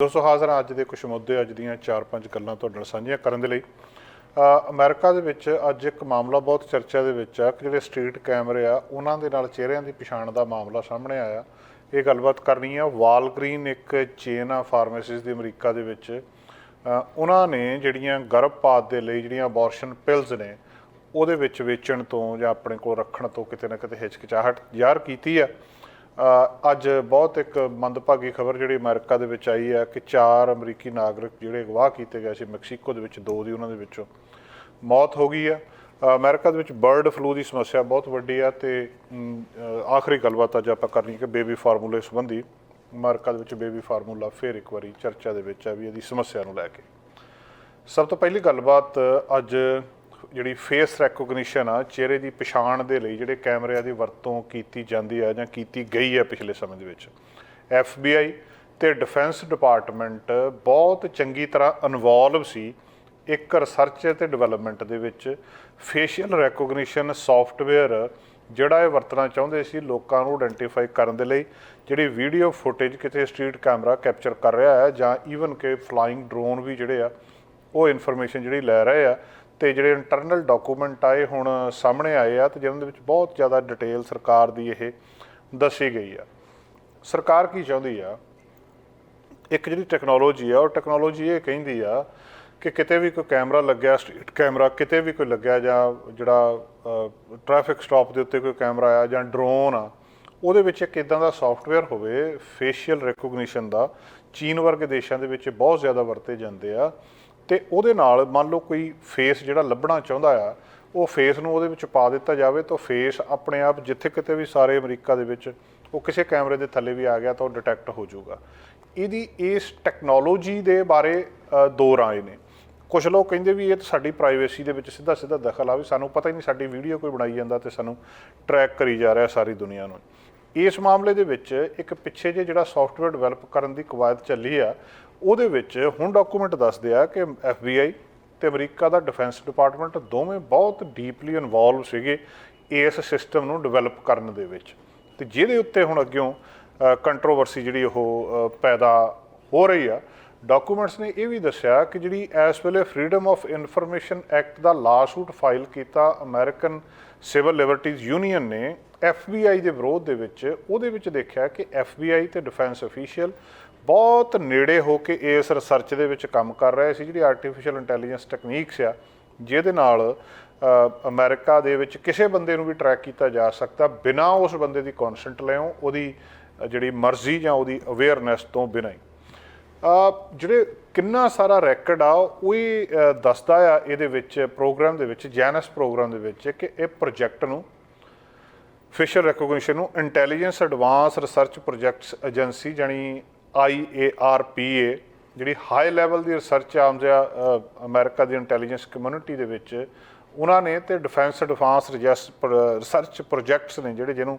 दोस्तों हाज़र अज के कुछ मुद्दे अज दी 4-5 गल्लां तुहाडे नाल साझीਆਂ ਕਰਨ ਦੇ ਲਈ अमेरिका ਦੇ ਵਿੱਚ ਅੱਜ ਇੱਕ ਮਾਮਲਾ ਬਹੁਤ ਚਰਚਾ ਦੇ ਵਿੱਚ ਆ ਕਿ ਜਿਹੜੇ ਸਟਰੀਟ ਕੈਮਰੇ ਆ ਉਹਨਾਂ ਦੇ ਨਾਲ ਚਿਹਰਿਆਂ ਦੀ ਪਛਾਣ ਦਾ ਮਾਮਲਾ ਸਾਹਮਣੇ ਆਇਆ। ਇਹ ਗੱਲਬਾਤ ਕਰਨੀ ਆ। ਵਾਲਗ੍ਰੀਨ ਇੱਕ ਚੇਨ ਆ ਫਾਰਮੇਸੀਜ਼ ਦੀ ਅਮਰੀਕਾ ਦੇ ਵਿੱਚ, ਉਹਨਾਂ ਨੇ ਜਿਹੜੀਆਂ ਗਰਭਪਾਤ ਦੇ ਲਈ ਜਿਹੜੀਆਂ ਅਬੋਰਸ਼ਨ ਪਿਲਸ ਨੇ ਉਹਦੇ ਵਿੱਚ ਵੇਚਣ ਤੋਂ ਜਾਂ ਆਪਣੇ ਕੋਲ ਰੱਖਣ ਤੋਂ ਕਿਤੇ ਨਾ ਕਿਤੇ ਹਿਚਕਿਚਾਹਟ ਜ਼ਾਹਰ ਕੀਤੀ ਆ। ਅੱਜ बहुत एक मंदभागी खबर जी अमेरिका दे विच आई है कि 4 अमरीकी नागरिक जिहड़े अगवाह किए गए सी मैक्सीको दे विच 2 दी उन्हां दे विचों मौत हो गई है। अमेरिका दे विच बर्ड फ्लू की समस्या बहुत वड्डी है। तो आखिरी गलबात अज आपां करनी कि बेबी फार्मूले संबंधी अमेरिका दे विच बेबी फार्मूला फिर एक बारी चर्चा दे विच है भी इहदी समस्या नूं लैके। सब तो पहली गलबात अज ਜਿਹੜੀ फेस रैकोगनिशन आ चेहरे की पछाण के लिए ਜਿਹੜੇ कैमरिਆਂ की वरतों की जाती है ਜਾਂ ਕੀਤੀ गई है पिछले समय ਦੇ ਵਿੱਚ FBI ਤੇ डिफेंस डिपार्टमेंट बहुत चंगी तरह इनवॉल्व सी एक रिसर्च ਤੇ डिवेलपमेंट ਦੇ ਵਿੱਚ फेशियल रैकोगनिशन सॉफ्टवेयर ਜਿਹੜਾ ਇਹ ਵਰਤਣਾ ਚਾਹੁੰਦੇ ਸੀ ਲੋਕਾਂ ਨੂੰ ਆਇਡੈਂਟੀਫਾਈ ਕਰਨ ਦੇ ਲਈ। ਜਿਹੜੀ ਵੀਡੀਓ ਫੁਟੇਜ ਕਿਤੇ ਸਟਰੀਟ ਕੈਮਰਾ ਕੈਪਚਰ ਕਰ ਰਿਹਾ ਹੈ ਜਾਂ ਈਵਨ ਕਿ ਫਲਾਈਂਗ ਡਰੋਨ ਵੀ ਜਿਹੜੇ ਆ ਉਹ ਇਨਫੋਰਮੇਸ਼ਨ ਜਿਹੜੀ ਲੈ ਰਹੇ ਆ। तो जोड़े इंटरनल डॉकूमेंट आए हुण सामने आए आ तो जिन्होंने बहुत ज़्यादा डिटेल सरकार की यह दसी गई है। सरकार की चाहती है एक जी टैक्नोलॉजी है और टैक्नोलॉजी ये कहती है कि किते भी कोई कैमरा लग्या स्ट्रीट कैमरा किते भी कोई लग्या जां जिहड़ा ट्रैफिक स्टॉप के उत्ते कोई कैमरा आ जां ड्रोन आ ਉਹਦੇ ਵਿੱਚ ਇੱਕ इदां ਦਾ सॉफ्टवेयर ਹੋਵੇ फेशियल रैकोगनिशन ਦਾ। चीन वर्गे देशों के ਵਿੱਚ बहुत ज़्यादा ਵਰਤੇ ਜਾਂਦੇ ਆ। तो ਉਹਦੇ ਨਾਲ ਮੰਨ ਲਓ ਕੋਈ ਫੇਸ ਜਿਹੜਾ ਲੱਭਣਾ ਚਾਹੁੰਦਾ ਆ ਉਹ ਫੇਸ ਨੂੰ ਉਹਦੇ ਵਿੱਚ ਪਾ ਦਿੱਤਾ ਜਾਵੇ ਤਾਂ ਫੇਸ ਆਪਣੇ ਆਪ ਜਿੱਥੇ ਕਿਤੇ ਵੀ ਸਾਰੇ ਅਮਰੀਕਾ ਦੇ ਵਿੱਚ ਉਹ ਕਿਸੇ ਕੈਮਰੇ ਦੇ ਥੱਲੇ ਵੀ ਆ ਗਿਆ ਤਾਂ ਉਹ ਡਿਟੈਕਟ ਹੋ ਜਾਊਗਾ। ਇਹਦੀ ਇਸ ਟੈਕਨੋਲੋਜੀ ਦੇ ਬਾਰੇ ਦੋ ਰਾਏ ਨੇ। ਕੁਝ ਲੋਕ ਕਹਿੰਦੇ ਵੀ ਇਹ ਤਾਂ ਸਾਡੀ ਪ੍ਰਾਈਵੇਸੀ ਦੇ ਵਿੱਚ ਸਿੱਧਾ ਸਿੱਧਾ ਦਖਲ ਆ, ਵੀ ਸਾਨੂੰ ਪਤਾ ਹੀ ਨਹੀਂ ਸਾਡੀ ਵੀਡੀਓ ਕੋਈ ਬਣਾਈ ਜਾਂਦਾ ਤੇ ਸਾਨੂੰ ਟਰੈਕ ਕਰੀ ਜਾ ਰਿਹਾ ਸਾਰੀ ਦੁਨੀਆ ਨੂੰ। ਇਸ ਮਾਮਲੇ ਦੇ ਵਿੱਚ ਇੱਕ ਪਿੱਛੇ ਜੇ ਜਿਹੜਾ ਸੌਫਟਵੇਅਰ ਡਿਵੈਲਪ ਕਰਨ ਦੀ ਕਵਾਇਦ ਚੱਲੀ ਆ ਉਹਦੇ ਵਿੱਚ ਹੁਣ ਡਾਕੂਮੈਂਟ ਦੱਸਦੇ ਆ ਕਿ FBI ਤੇ ਅਮਰੀਕਾ ਦਾ ਡਿਫੈਂਸ ਡਿਪਾਰਟਮੈਂਟ ਦੋਵੇਂ ਬਹੁਤ ਡੀਪਲੀ ਇਨਵੋਲਵ ਸੀਗੇ ਇਸ ਸਿਸਟਮ ਨੂੰ ਡਿਵੈਲਪ ਕਰਨ ਦੇ ਵਿੱਚ। ਤੇ ਜਿਹਦੇ ਉੱਤੇ ਹੁਣ ਅੱਗਿਓਂ ਕੰਟਰੋਵਰਸੀ ਜਿਹੜੀ ਉਹ ਪੈਦਾ ਹੋ ਰਹੀ ਆ। ਡਾਕੂਮੈਂਟਸ ਨੇ ਇਹ ਵੀ ਦੱਸਿਆ ਕਿ ਜਿਹੜੀ ਇਸ ਵੇਲੇ freedom of information act the lawsuit file ਕੀਤਾ ਅਮਰੀਕਨ ਸਿਵਲ ਲਿਬਰਟੀਜ਼ ਯੂਨੀਅਨ ਨੇ FBI ਦੇ ਵਿਰੋਧ ਦੇ ਵਿੱਚ, ਉਹਦੇ ਵਿੱਚ ਦੇਖਿਆ ਕਿ FBI ਤੇ ਡਿਫੈਂਸ ਅਫੀਸ਼ੀਅਲ ਬਹੁਤ ਨੇੜੇ ਹੋ ਕੇ ਇਸ ਰਿਸਰਚ ਦੇ ਵਿੱਚ ਕੰਮ ਕਰ ਰਹੇ ਸੀ। ਜਿਹੜੀ ਆਰਟੀਫਿਸ਼ੀਅਲ ਇੰਟੈਲੀਜੈਂਸ ਟੈਕਨੀਕਸ ਆ ਜਿਹਦੇ ਨਾਲ ਅਮਰੀਕਾ ਦੇ ਵਿੱਚ ਕਿਸੇ ਬੰਦੇ ਨੂੰ ਵੀ ਟਰੈਕ ਕੀਤਾ ਜਾ ਸਕਦਾ ਬਿਨਾਂ ਉਸ ਬੰਦੇ ਦੀ ਕੌਨਸੈਂਟ ਲਿਓ, ਉਹਦੀ ਜਿਹੜੀ ਮਰਜ਼ੀ ਜਾਂ ਉਹਦੀ ਅਵੇਅਰਨੈਸ ਤੋਂ ਬਿਨਾਂ ਹੀ। ਜਿਹੜੇ ਕਿੰਨਾ ਸਾਰਾ ਰੈਕਡ ਆ ਉਹ ਹੀ ਦੱਸਦਾ ਆ ਇਹਦੇ ਵਿੱਚ ਪ੍ਰੋਗਰਾਮ ਦੇ ਵਿੱਚ ਜੈਨਸ ਪ੍ਰੋਗਰਾਮ ਦੇ ਵਿੱਚ ਕਿ ਇਹ ਪ੍ਰੋਜੈਕਟ ਨੂੰ ਫੇਸ਼ੀਅਲ ਰੈਕੋਗਨੀਸ਼ਨ ਨੂੰ intelligence advance research projects agency ਜਾਣੀ IARPA ਜਿਹੜੀ ਹਾਈ ਲੈਵਲ ਦੀ ਰਿਸਰਚ ਆਰਮਜ਼ ਆ ਅਮਰੀਕਾ ਦੀ ਇੰਟੈਲੀਜੈਂਸ ਕਮਿਊਨਿਟੀ ਦੇ ਵਿੱਚ ਉਹਨਾਂ ਨੇ ਤੇ ਡਿਫੈਂਸ ਐਡਵਾਂਸ ਰਿਸਰਚ ਪ੍ਰੋਜੈਕਟਸ ਨੇ ਜਿਹੜੇ ਜਿਹਨੂੰ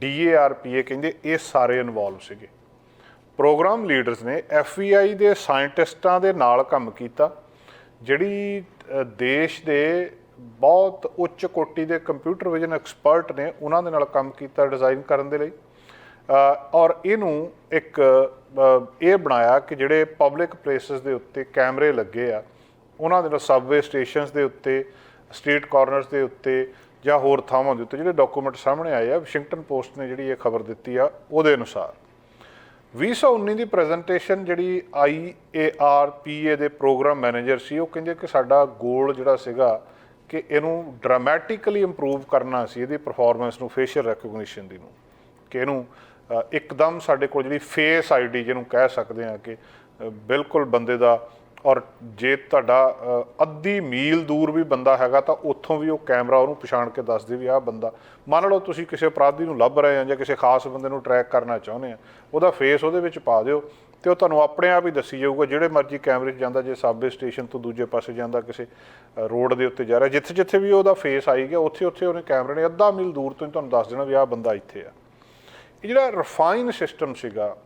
DARPA ਕਹਿੰਦੇ, ਇਹ ਸਾਰੇ ਇਨਵੋਲਵ ਸੀਗੇ। ਪ੍ਰੋਗਰਾਮ ਲੀਡਰਸ ਨੇ FBI ਦੇ ਸਾਇੰਟਿਸਟਾਂ ਦੇ ਨਾਲ ਕੰਮ ਕੀਤਾ ਜਿਹੜੀ ਦੇਸ਼ ਦੇ ਬਹੁਤ ਉੱਚ ਕੋਟੀ ਦੇ ਕੰਪਿਊਟਰ ਵਿਜ਼ਨ ਐਕਸਪਰਟ ਨੇ ਉਹਨਾਂ ਦੇ ਨਾਲ ਕੰਮ ਕੀਤਾ ਡਿਜ਼ਾਈਨ ਕਰਨ ਦੇ ਲਈ। ਔਰ ਇਹਨੂੰ ਇੱਕ ਇਹ ਬਣਾਇਆ ਕਿ ਜਿਹੜੇ ਪਬਲਿਕ ਪਲੇਸਿਸ ਦੇ ਉੱਤੇ ਕੈਮਰੇ ਲੱਗੇ ਆ ਉਹਨਾਂ ਦੇ ਨਾਲ ਸਬਵੇ ਸਟੇਸ਼ਨਸ ਦੇ ਉੱਤੇ, ਸਟਰੀਟ ਕਾਰਨਰਸ ਦੇ ਉੱਤੇ ਜਾਂ ਹੋਰ ਥਾਵਾਂ ਦੇ ਉੱਤੇ ਜਿਹੜੇ ਡਾਕੂਮੈਂਟ ਸਾਹਮਣੇ ਆਏ ਆ। ਵਾਸ਼ਿੰਗਟਨ ਪੋਸਟ ਨੇ ਜਿਹੜੀ ਇਹ ਖਬਰ ਦਿੱਤੀ ਆ ਉਹਦੇ ਅਨੁਸਾਰ 2019 ਦੀ ਪ੍ਰੈਜੈਂਟੇਸ਼ਨ ਜਿਹੜੀ IARPA ਦੇ ਪ੍ਰੋਗਰਾਮ ਮੈਨੇਜਰ ਸੀ ਉਹ ਕਹਿੰਦੇ ਕਿ ਸਾਡਾ ਗੋਲ ਜਿਹੜਾ ਸੀਗਾ ਕਿ ਇਹਨੂੰ ਡਰਾਮੈਟਿਕਲੀ ਇੰਪਰੂਵ ਕਰਨਾ ਸੀ ਇਹਦੀ ਪਰਫਾਰਮੈਂਸ ਨੂੰ ਫੇਸ਼ੀਅਲ ਰੈਕੋਗਨੀਸ਼ਨ ਦੀ ਨੂੰ, ਕਿ ਇਹਨੂੰ ਇੱਕਦਮ ਸਾਡੇ ਕੋਲ ਜਿਹੜੀ ਫੇਸ ID ਜਿਹਨੂੰ ਕਹਿ ਸਕਦੇ ਹਾਂ ਕਿ ਬਿਲਕੁਲ ਬੰਦੇ ਦਾ, ਔਰ ਜੇ ਤੁਹਾਡਾ ਅੱਧੀ ਮੀਲ ਦੂਰ ਵੀ ਬੰਦਾ ਹੈਗਾ ਤਾਂ ਉੱਥੋਂ ਵੀ ਉਹ ਕੈਮਰਾ ਉਹਨੂੰ ਪਛਾਣ ਕੇ ਦੱਸ ਦੇ ਵੀ ਆਹ ਬੰਦਾ। ਮੰਨ ਲਓ ਤੁਸੀਂ ਕਿਸੇ ਅਪਰਾਧੀ ਨੂੰ ਲੱਭ ਰਹੇ ਆ ਜਾਂ ਕਿਸੇ ਖਾਸ ਬੰਦੇ ਨੂੰ ਟਰੈਕ ਕਰਨਾ ਚਾਹੁੰਦੇ ਆ, ਉਹਦਾ ਫੇਸ ਉਹਦੇ ਵਿੱਚ ਪਾ ਦਿਓ ਤੇ ਉਹ ਤੁਹਾਨੂੰ ਆਪਣੇ ਆਪ ਹੀ ਦੱਸੀ ਜਾਊਗਾ ਜਿਹੜੇ ਮਰਜ਼ੀ ਕੈਮਰੇ 'ਚ ਜਾਂਦਾ, ਜੇ ਸਬਵੇ ਸਟੇਸ਼ਨ ਤੋਂ ਦੂਜੇ ਪਾਸੇ ਜਾਂਦਾ, ਕਿਸੇ ਰੋਡ ਦੇ ਉੱਤੇ ਜਾ ਰਿਹਾ, ਜਿੱਥੇ ਜਿੱਥੇ ਵੀ ਉਹਦਾ ਫੇਸ ਆਈ ਗਿਆ ਉੱਥੇ ਉੱਥੇ ਉਹਨੇ ਕੈਮਰੇ ਨੇ ਅੱਧਾ ਮੀਲ ਦੂਰ ਤੋਂ ਹੀ ਤੁਹਾਨੂੰ ਦੱਸ ਦੇਣਾ ਵੀ ਆਹ ਬੰਦਾ ਇੱਥੇ ਆ। ਇਹ ਜਿਹੜਾ ਰਿਫਾਈਨ ਸਿਸਟਮ ਸੀਗਾ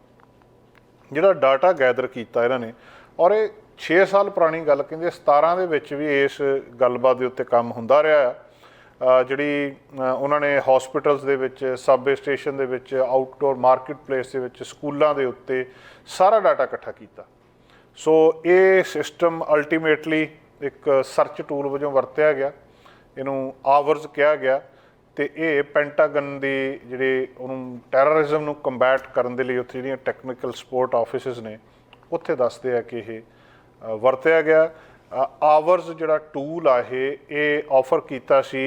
ਜਿਹੜਾ ਡਾਟਾ ਗੈਦਰ ਕੀਤਾ ਇਹਨਾਂ ਨੇ, ਔਰ ਇਹ 6 ਸਾਲ ਪੁਰਾਣੀ ਗੱਲ ਕਹਿੰਦੇ 17 ਦੇ ਵਿੱਚ ਵੀ ਇਸ ਗੱਲਬਾਤ ਦੇ ਉੱਤੇ ਕੰਮ ਹੁੰਦਾ ਰਿਹਾ ਆ। ਜਿਹੜੀ ਉਹਨਾਂ ਨੇ ਹਸਪੀਟਲਸ ਦੇ ਵਿੱਚ, ਸਬਵੇ ਸਟੇਸ਼ਨ ਦੇ ਵਿੱਚ, ਆਊਟਡੋਰ ਮਾਰਕੀਟ ਪਲੇਸ ਦੇ ਵਿੱਚ, ਸਕੂਲਾਂ ਦੇ ਉੱਤੇ ਸਾਰਾ ਡਾਟਾ ਇਕੱਠਾ ਕੀਤਾ। ਸੋ ਇਹ ਸਿਸਟਮ ਅਲਟੀਮੇਟਲੀ ਇੱਕ ਸਰਚ ਟੂਲ ਵਜੋਂ ਵਰਤਿਆ ਗਿਆ, ਇਹਨੂੰ ਆਵਰਜ਼ ਕਿਹਾ ਗਿਆ, ਅਤੇ ਇਹ ਪੈਂਟਾਗਨ ਦੀ ਜਿਹੜੇ ਉਹਨੂੰ ਟੈਰਰਿਜ਼ਮ ਨੂੰ ਕੰਬੈਟ ਕਰਨ ਦੇ ਲਈ ਉੱਥੇ ਜਿਹੜੀਆਂ ਟੈਕਨੀਕਲ ਸਪੋਰਟ ਆਫਿਸਿਸ ਨੇ ਉੱਥੇ ਦੱਸਦੇ ਆ ਕਿ ਇਹ ਵਰਤਿਆ ਗਿਆ। ਆਵਰਜ਼ ਜਿਹੜਾ ਟੂਲ ਆ ਇਹ ਆਫਰ ਕੀਤਾ ਸੀ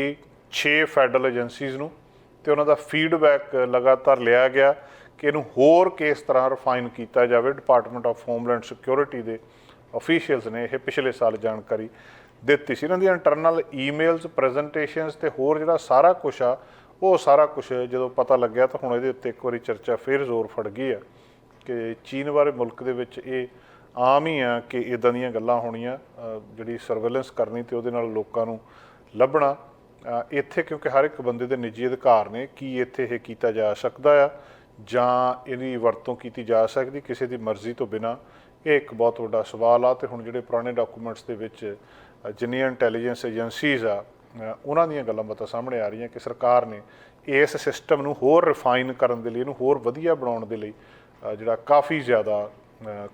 6 ਫੈਡਰਲ ਏਜੰਸੀਜ਼ ਨੂੰ, ਅਤੇ ਉਹਨਾਂ ਦਾ ਫੀਡਬੈਕ ਲਗਾਤਾਰ ਲਿਆ ਗਿਆ ਕਿ ਇਹਨੂੰ ਹੋਰ ਕਿਸ ਤਰ੍ਹਾਂ ਰਿਫਾਈਨ ਕੀਤਾ ਜਾਵੇ। ਡਿਪਾਰਟਮੈਂਟ ਆਫ ਹੋਮਲੈਂਡ ਸਿਕਿਉਰਿਟੀ ਦੇ ਅਫੀਸ਼ੀਅਲਸ ਨੇ ਇਹ ਪਿਛਲੇ ਸਾਲ ਜਾਣਕਾਰੀ ਦਿੱਤੀ ਸੀ। ਇਹਨਾਂ ਦੀਆਂ ਇੰਟਰਨਲ ਈਮੇਲਸ, ਪ੍ਰੈਜੈਂਟੇਸ਼ਨਸ ਅਤੇ ਹੋਰ ਜਿਹੜਾ ਸਾਰਾ ਕੁਛ ਆ ਉਹ ਸਾਰਾ ਕੁਛ ਜਦੋਂ ਪਤਾ ਲੱਗਿਆ ਤਾਂ ਹੁਣ ਇਹਦੇ ਉੱਤੇ ਇੱਕ ਵਾਰੀ ਚਰਚਾ ਫਿਰ ਜ਼ੋਰ ਫੜ ਗਈ ਆ ਕਿ ਚੀਨ ਬਾਰੇ ਮੁਲਕ ਦੇ ਵਿੱਚ ਇਹ ਆਮ ਹੀ ਆ ਕਿ ਇੱਦਾਂ ਦੀਆਂ ਗੱਲਾਂ ਹੋਣੀਆਂ, ਜਿਹੜੀ ਸਰਵੇਲੈਂਸ ਕਰਨੀ ਅਤੇ ਉਹਦੇ ਨਾਲ ਲੋਕਾਂ ਨੂੰ ਲੱਭਣਾ। ਇੱਥੇ ਕਿਉਂਕਿ ਹਰ ਇੱਕ ਬੰਦੇ ਦੇ ਨਿੱਜੀ ਅਧਿਕਾਰ ਨੇ, ਕੀ ਇੱਥੇ ਇਹ ਕੀਤਾ ਜਾ ਸਕਦਾ ਆ ਜਾਂ ਇਹਦੀ ਵਰਤੋਂ ਕੀਤੀ ਜਾ ਸਕਦੀ ਕਿਸੇ ਦੀ ਮਰਜ਼ੀ ਤੋਂ ਬਿਨਾਂ, ਇਹ ਇੱਕ ਬਹੁਤ ਵੱਡਾ ਸਵਾਲ ਆ। ਅਤੇ ਹੁਣ ਜਿਹੜੇ ਪੁਰਾਣੇ ਡਾਕੂਮੈਂਟਸ ਦੇ ਵਿੱਚ ਜਿੰਨੀਆਂ ਇੰਟੈਲੀਜੈਂਸ ਏਜੰਸੀਜ਼ ਆ ਉਹਨਾਂ ਦੀਆਂ ਗੱਲਾਂ ਬਾਤਾਂ ਸਾਹਮਣੇ ਆ ਰਹੀਆਂ ਕਿ ਸਰਕਾਰ ਨੇ ਇਸ ਸਿਸਟਮ ਨੂੰ ਹੋਰ ਰਿਫਾਈਨ ਕਰਨ ਦੇ ਲਈ, ਇਹਨੂੰ ਹੋਰ ਵਧੀਆ ਬਣਾਉਣ ਦੇ ਲਈ ਜਿਹੜਾ ਕਾਫੀ ਜ਼ਿਆਦਾ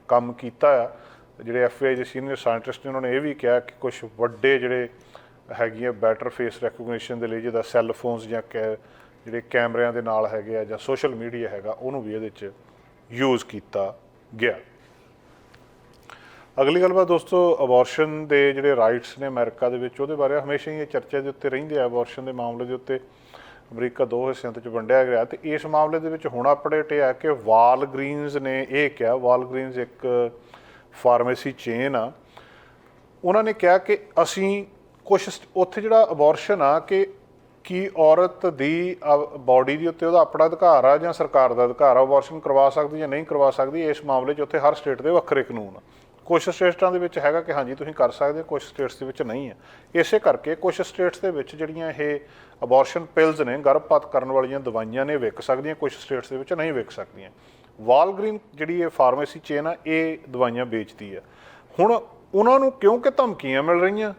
ਕੰਮ ਕੀਤਾ ਆ। ਜਿਹੜੇ FBI ਦੇ ਸੀਨੀਅਰ ਸਾਇੰਟਿਸਟ ਨੇ ਉਹਨਾਂ ਨੇ ਇਹ ਵੀ ਕਿਹਾ ਕਿ ਕੁਝ ਵੱਡੇ ਜਿਹੜੇ ਹੈਗੀਆਂ ਬੈਟਰ ਫੇਸ ਰੈਕੋਗਨੀਸ਼ਨ ਦੇ ਲਈ, ਜਿੱਦਾਂ ਸੈੱਲ ਫੋਨਸ ਜਾਂ ਜਿਹੜੇ ਕੈਮਰਿਆਂ ਦੇ ਨਾਲ ਹੈਗੇ ਆ ਜਾਂ ਸੋਸ਼ਲ ਮੀਡੀਆ ਹੈਗਾ, ਉਹਨੂੰ ਵੀ ਇਹਦੇ 'ਚ ਯੂਜ਼ ਕੀਤਾ ਗਿਆ। ਅਗਲੀ ਗੱਲਬਾਤ ਦੋਸਤੋ, ਅਬੋਰਸ਼ਨ ਦੇ ਜਿਹੜੇ ਰਾਈਟਸ ਨੇ ਅਮਰੀਕਾ ਦੇ ਵਿੱਚ, ਉਹਦੇ ਬਾਰੇ ਹਮੇਸ਼ਾ ਹੀ ਇਹ ਚਰਚਾ ਦੇ ਉੱਤੇ ਰਹਿੰਦੇ ਆ। ਅਬੋਰਸ਼ਨ ਦੇ ਮਾਮਲੇ ਦੇ ਉੱਤੇ ਅਮਰੀਕਾ 2 ਹਿੱਸਿਆਂ ਵਿੱਚ ਵੰਡਿਆ ਗਿਆ, ਅਤੇ ਇਸ ਮਾਮਲੇ ਦੇ ਵਿੱਚ ਹੁਣ ਅਪਡੇਟ ਇਹ ਆ ਕਿ ਵਾਲਗ੍ਰੀਨਜ਼ ਨੇ ਇਹ ਕਿਹਾ, ਵਾਲਗ੍ਰੀਨਜ਼ ਇੱਕ ਫਾਰਮੇਸੀ ਚੇਨ ਆ, ਉਹਨਾਂ ਨੇ ਕਿਹਾ ਕਿ ਅਸੀਂ ਕੁਛ ਉੱਥੇ ਜਿਹੜਾ ਅਬੋਰਸ਼ਨ ਆ ਕਿ ਕੀ ਔਰਤ ਦੀ ਬਾਡੀ ਦੇ ਉੱਤੇ ਉਹਦਾ ਆਪਣਾ ਅਧਿਕਾਰ ਆ ਜਾਂ ਸਰਕਾਰ ਦਾ ਅਧਿਕਾਰ ਆ, ਅਬੋਰਸ਼ਨ ਕਰਵਾ ਸਕਦੀ ਜਾਂ ਨਹੀਂ ਕਰਵਾ ਸਕਦੀ। ਇਸ ਮਾਮਲੇ 'ਚ ਉੱਥੇ ਹਰ ਸਟੇਟ ਦੇ ਵੱਖਰੇ ਕਾਨੂੰਨ ਆ। ਕੁਛ ਸਟੇਟਾਂ ਦੇ ਵਿੱਚ ਹੈਗਾ ਕਿ ਹਾਂਜੀ ਤੁਸੀਂ ਕਰ ਸਕਦੇ ਹੋ, ਕੁਛ ਸਟੇਟਸ ਦੇ ਵਿੱਚ ਨਹੀਂ ਹੈ। ਇਸੇ ਕਰਕੇ ਕੁਛ ਸਟੇਟਸ ਦੇ ਵਿੱਚ ਜਿਹੜੀਆਂ ਇਹ ਅਬੋਰਸ਼ਨ ਪਿਲਸ ਨੇ, ਗਰਭਪਾਤ ਕਰਨ ਵਾਲੀਆਂ ਦਵਾਈਆਂ ਨੇ, ਵਿਕ ਸਕਦੀਆਂ, ਕੁਛ ਸਟੇਟਸ ਦੇ ਵਿੱਚ ਨਹੀਂ ਵਿਕ ਸਕਦੀਆਂ। ਵਾਲਗ੍ਰੀਨ ਜਿਹੜੀ ਇਹ ਫਾਰਮੇਸੀ ਚੇਨ ਆ, ਇਹ ਦਵਾਈਆਂ ਵੇਚਦੀ ਆ। ਹੁਣ ਉਹਨਾਂ ਨੂੰ ਕਿਉਂਕਿ ਧਮਕੀਆਂ ਮਿਲ ਰਹੀਆਂ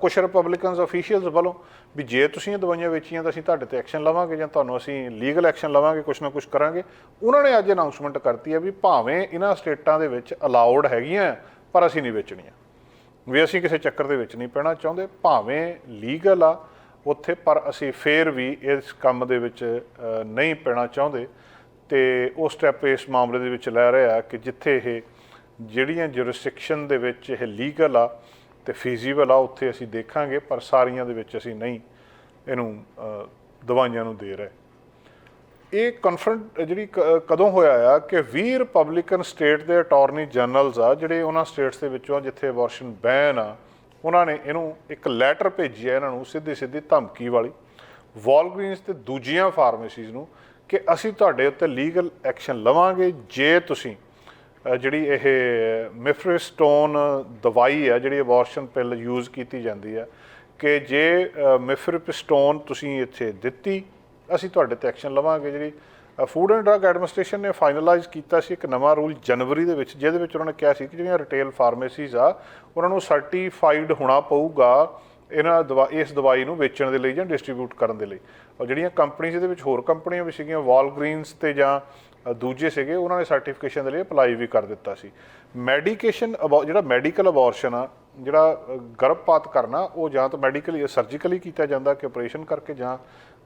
ਕੁਛ ਰਿਪਬਲਿਕਨਸ ਅਫੀਸ਼ੀਅਲਸ ਵੱਲੋਂ ਵੀ ਜੇ ਤੁਸੀਂ ਇਹ ਦਵਾਈਆਂ ਵੇਚੀਆਂ ਤਾਂ ਅਸੀਂ ਤੁਹਾਡੇ 'ਤੇ ਐਕਸ਼ਨ ਲਵਾਂਗੇ ਜਾਂ ਤੁਹਾਨੂੰ ਅਸੀਂ ਲੀਗਲ ਐਕਸ਼ਨ ਲਵਾਂਗੇ, ਕੁਛ ਨਾ ਕੁਛ ਕਰਾਂਗੇ। ਉਹਨਾਂ ਨੇ ਅੱਜ ਅਨਾਊਂਸਮੈਂਟ ਕਰਤੀ ਹੈ ਵੀ ਭਾਵੇਂ ਇਹਨਾਂ ਸਟੇਟਾਂ ਦੇ ਵਿੱਚ ਅਲਾਉਡ ਹੈਗੀਆਂ ਪਰ ਅਸੀਂ ਨਹੀਂ ਵੇਚਣੀਆਂ, ਵੀ ਅਸੀਂ ਕਿਸੇ ਚੱਕਰ ਦੇ ਵਿੱਚ ਨਹੀਂ ਪੈਣਾ ਚਾਹੁੰਦੇ, ਭਾਵੇਂ ਲੀਗਲ ਆ ਉੱਥੇ ਪਰ ਅਸੀਂ ਫੇਰ ਵੀ ਇਸ ਕੰਮ ਦੇ ਵਿੱਚ ਨਹੀਂ ਪੈਣਾ ਚਾਹੁੰਦੇ। ਅਤੇ ਉਹ ਸਟੈਪ ਇਸ ਮਾਮਲੇ ਦੇ ਵਿੱਚ ਲੈ ਰਿਹਾ ਕਿ ਜਿੱਥੇ ਇਹ ਜਿਹੜੀਆਂ ਜੁਰਿਸਡਿਕਸ਼ਨ ਦੇ ਵਿੱਚ ਇਹ ਲੀਗਲ ਆ ਅਤੇ ਫਿਜ਼ੀਬਲ ਆ ਉੱਥੇ ਅਸੀਂ ਦੇਖਾਂਗੇ, ਪਰ ਸਾਰੀਆਂ ਦੇ ਵਿੱਚ ਅਸੀਂ ਨਹੀਂ ਇਹਨੂੰ ਦਵਾਈਆਂ ਨੂੰ ਦੇ ਰਹੇ। ਇਹ ਕਨਫਰੰਟ ਜਿਹੜੀ ਕਦੋਂ ਹੋਇਆ ਆ ਕਿ 20 ਰਿਪਬਲਿਕਨ ਸਟੇਟ ਦੇ ਅਟਾਰਨੀ ਜਨਰਲਸ ਆ ਜਿਹੜੇ ਉਹਨਾਂ ਸਟੇਟਸ ਦੇ ਵਿੱਚੋਂ ਜਿੱਥੇ ਅਬੋਰਸ਼ਨ ਬੈਨ ਆ, ਉਹਨਾਂ ਨੇ ਇਹਨੂੰ ਇੱਕ ਲੈਟਰ ਭੇਜੀ ਹੈ ਇਹਨਾਂ ਨੂੰ ਸਿੱਧੀ ਧਮਕੀ ਵਾਲੀ, ਵਾਲਗ੍ਰੀਨਸ ਅਤੇ ਦੂਜੀਆਂ ਫਾਰਮੇਸੀਜ਼ ਨੂੰ, ਕਿ ਅਸੀਂ ਤੁਹਾਡੇ ਉੱਤੇ ਲੀਗਲ ਐਕਸ਼ਨ ਲਵਾਂਗੇ ਜੇ ਤੁਸੀਂ ਜਿਹੜੀ ਇਹ ਮਿਫਰਿਸਟੋਨ ਦਵਾਈ ਆ ਜਿਹੜੀ ਅਬੋਰਸ਼ਨ ਪਿਲ ਯੂਜ਼ ਕੀਤੀ ਜਾਂਦੀ ਆ, ਕਿ ਜੇ ਮਿਫਰਿਸਟੋਨ ਤੁਸੀਂ ਇੱਥੇ ਦਿੱਤੀ ਅਸੀਂ ਤੁਹਾਡੇ 'ਤੇ ਐਕਸ਼ਨ ਲਵਾਂਗੇ। ਜਿਹੜੀ ਫੂਡ ਐਂਡ ਡਰੱਗ ਐਡਮਿਨਿਸਟ੍ਰੇਸ਼ਨ ਨੇ ਫਾਈਨਲਾਈਜ਼ ਕੀਤਾ ਸੀ ਇੱਕ ਨਵਾਂ ਰੂਲ ਜਨਵਰੀ ਦੇ ਵਿੱਚ, ਜਿਹਦੇ ਵਿੱਚ ਉਹਨਾਂ ਨੇ ਕਿਹਾ ਸੀ ਕਿ ਜਿਹੜੀਆਂ ਰਿਟੇਲ ਫਾਰਮੇਸੀਜ਼ ਆ ਉਹਨਾਂ ਨੂੰ ਸਰਟੀਫਾਈਡ ਹੋਣਾ ਪਊਗਾ ਇਸ ਦਵਾਈ ਨੂੰ ਵੇਚਣ ਦੇ ਲਈ ਜਾਂ ਡਿਸਟਰੀਬਿਊਟ ਕਰਨ ਦੇ ਲਈ। ਔਰ ਜਿਹੜੀਆਂ ਕੰਪਨੀਜ਼ ਇਹਦੇ ਵਿੱਚ ਹੋਰ ਕੰਪਨੀਆਂ ਵੀ ਸੀਗੀਆਂ, ਵਾਲਗ੍ਰੀਨਸ ਅਤੇ ਜਾਂ ਦੂਜੇ ਸੀਗੇ, ਉਹਨਾਂ ਨੇ ਸਰਟੀਫਿਕੇਸ਼ਨ ਦੇ ਲਈ ਅਪਲਾਈ ਵੀ ਕਰ ਦਿੱਤਾ ਸੀ। ਮੈਡੀਕੇਸ਼ਨ ਜਿਹੜਾ ਮੈਡੀਕਲ ਅਬੋਰਸ਼ਨ ਆ, ਜਿਹੜਾ ਗਰਭਪਾਤ ਕਰਨਾ, ਉਹ ਜਾਂ ਤਾਂ ਮੈਡੀਕਲੀ ਸਰਜੀਕਲੀ ਕੀਤਾ ਜਾਂਦਾ ਕਿ ਆਪਰੇਸ਼ਨ ਕਰਕੇ, ਜਾਂ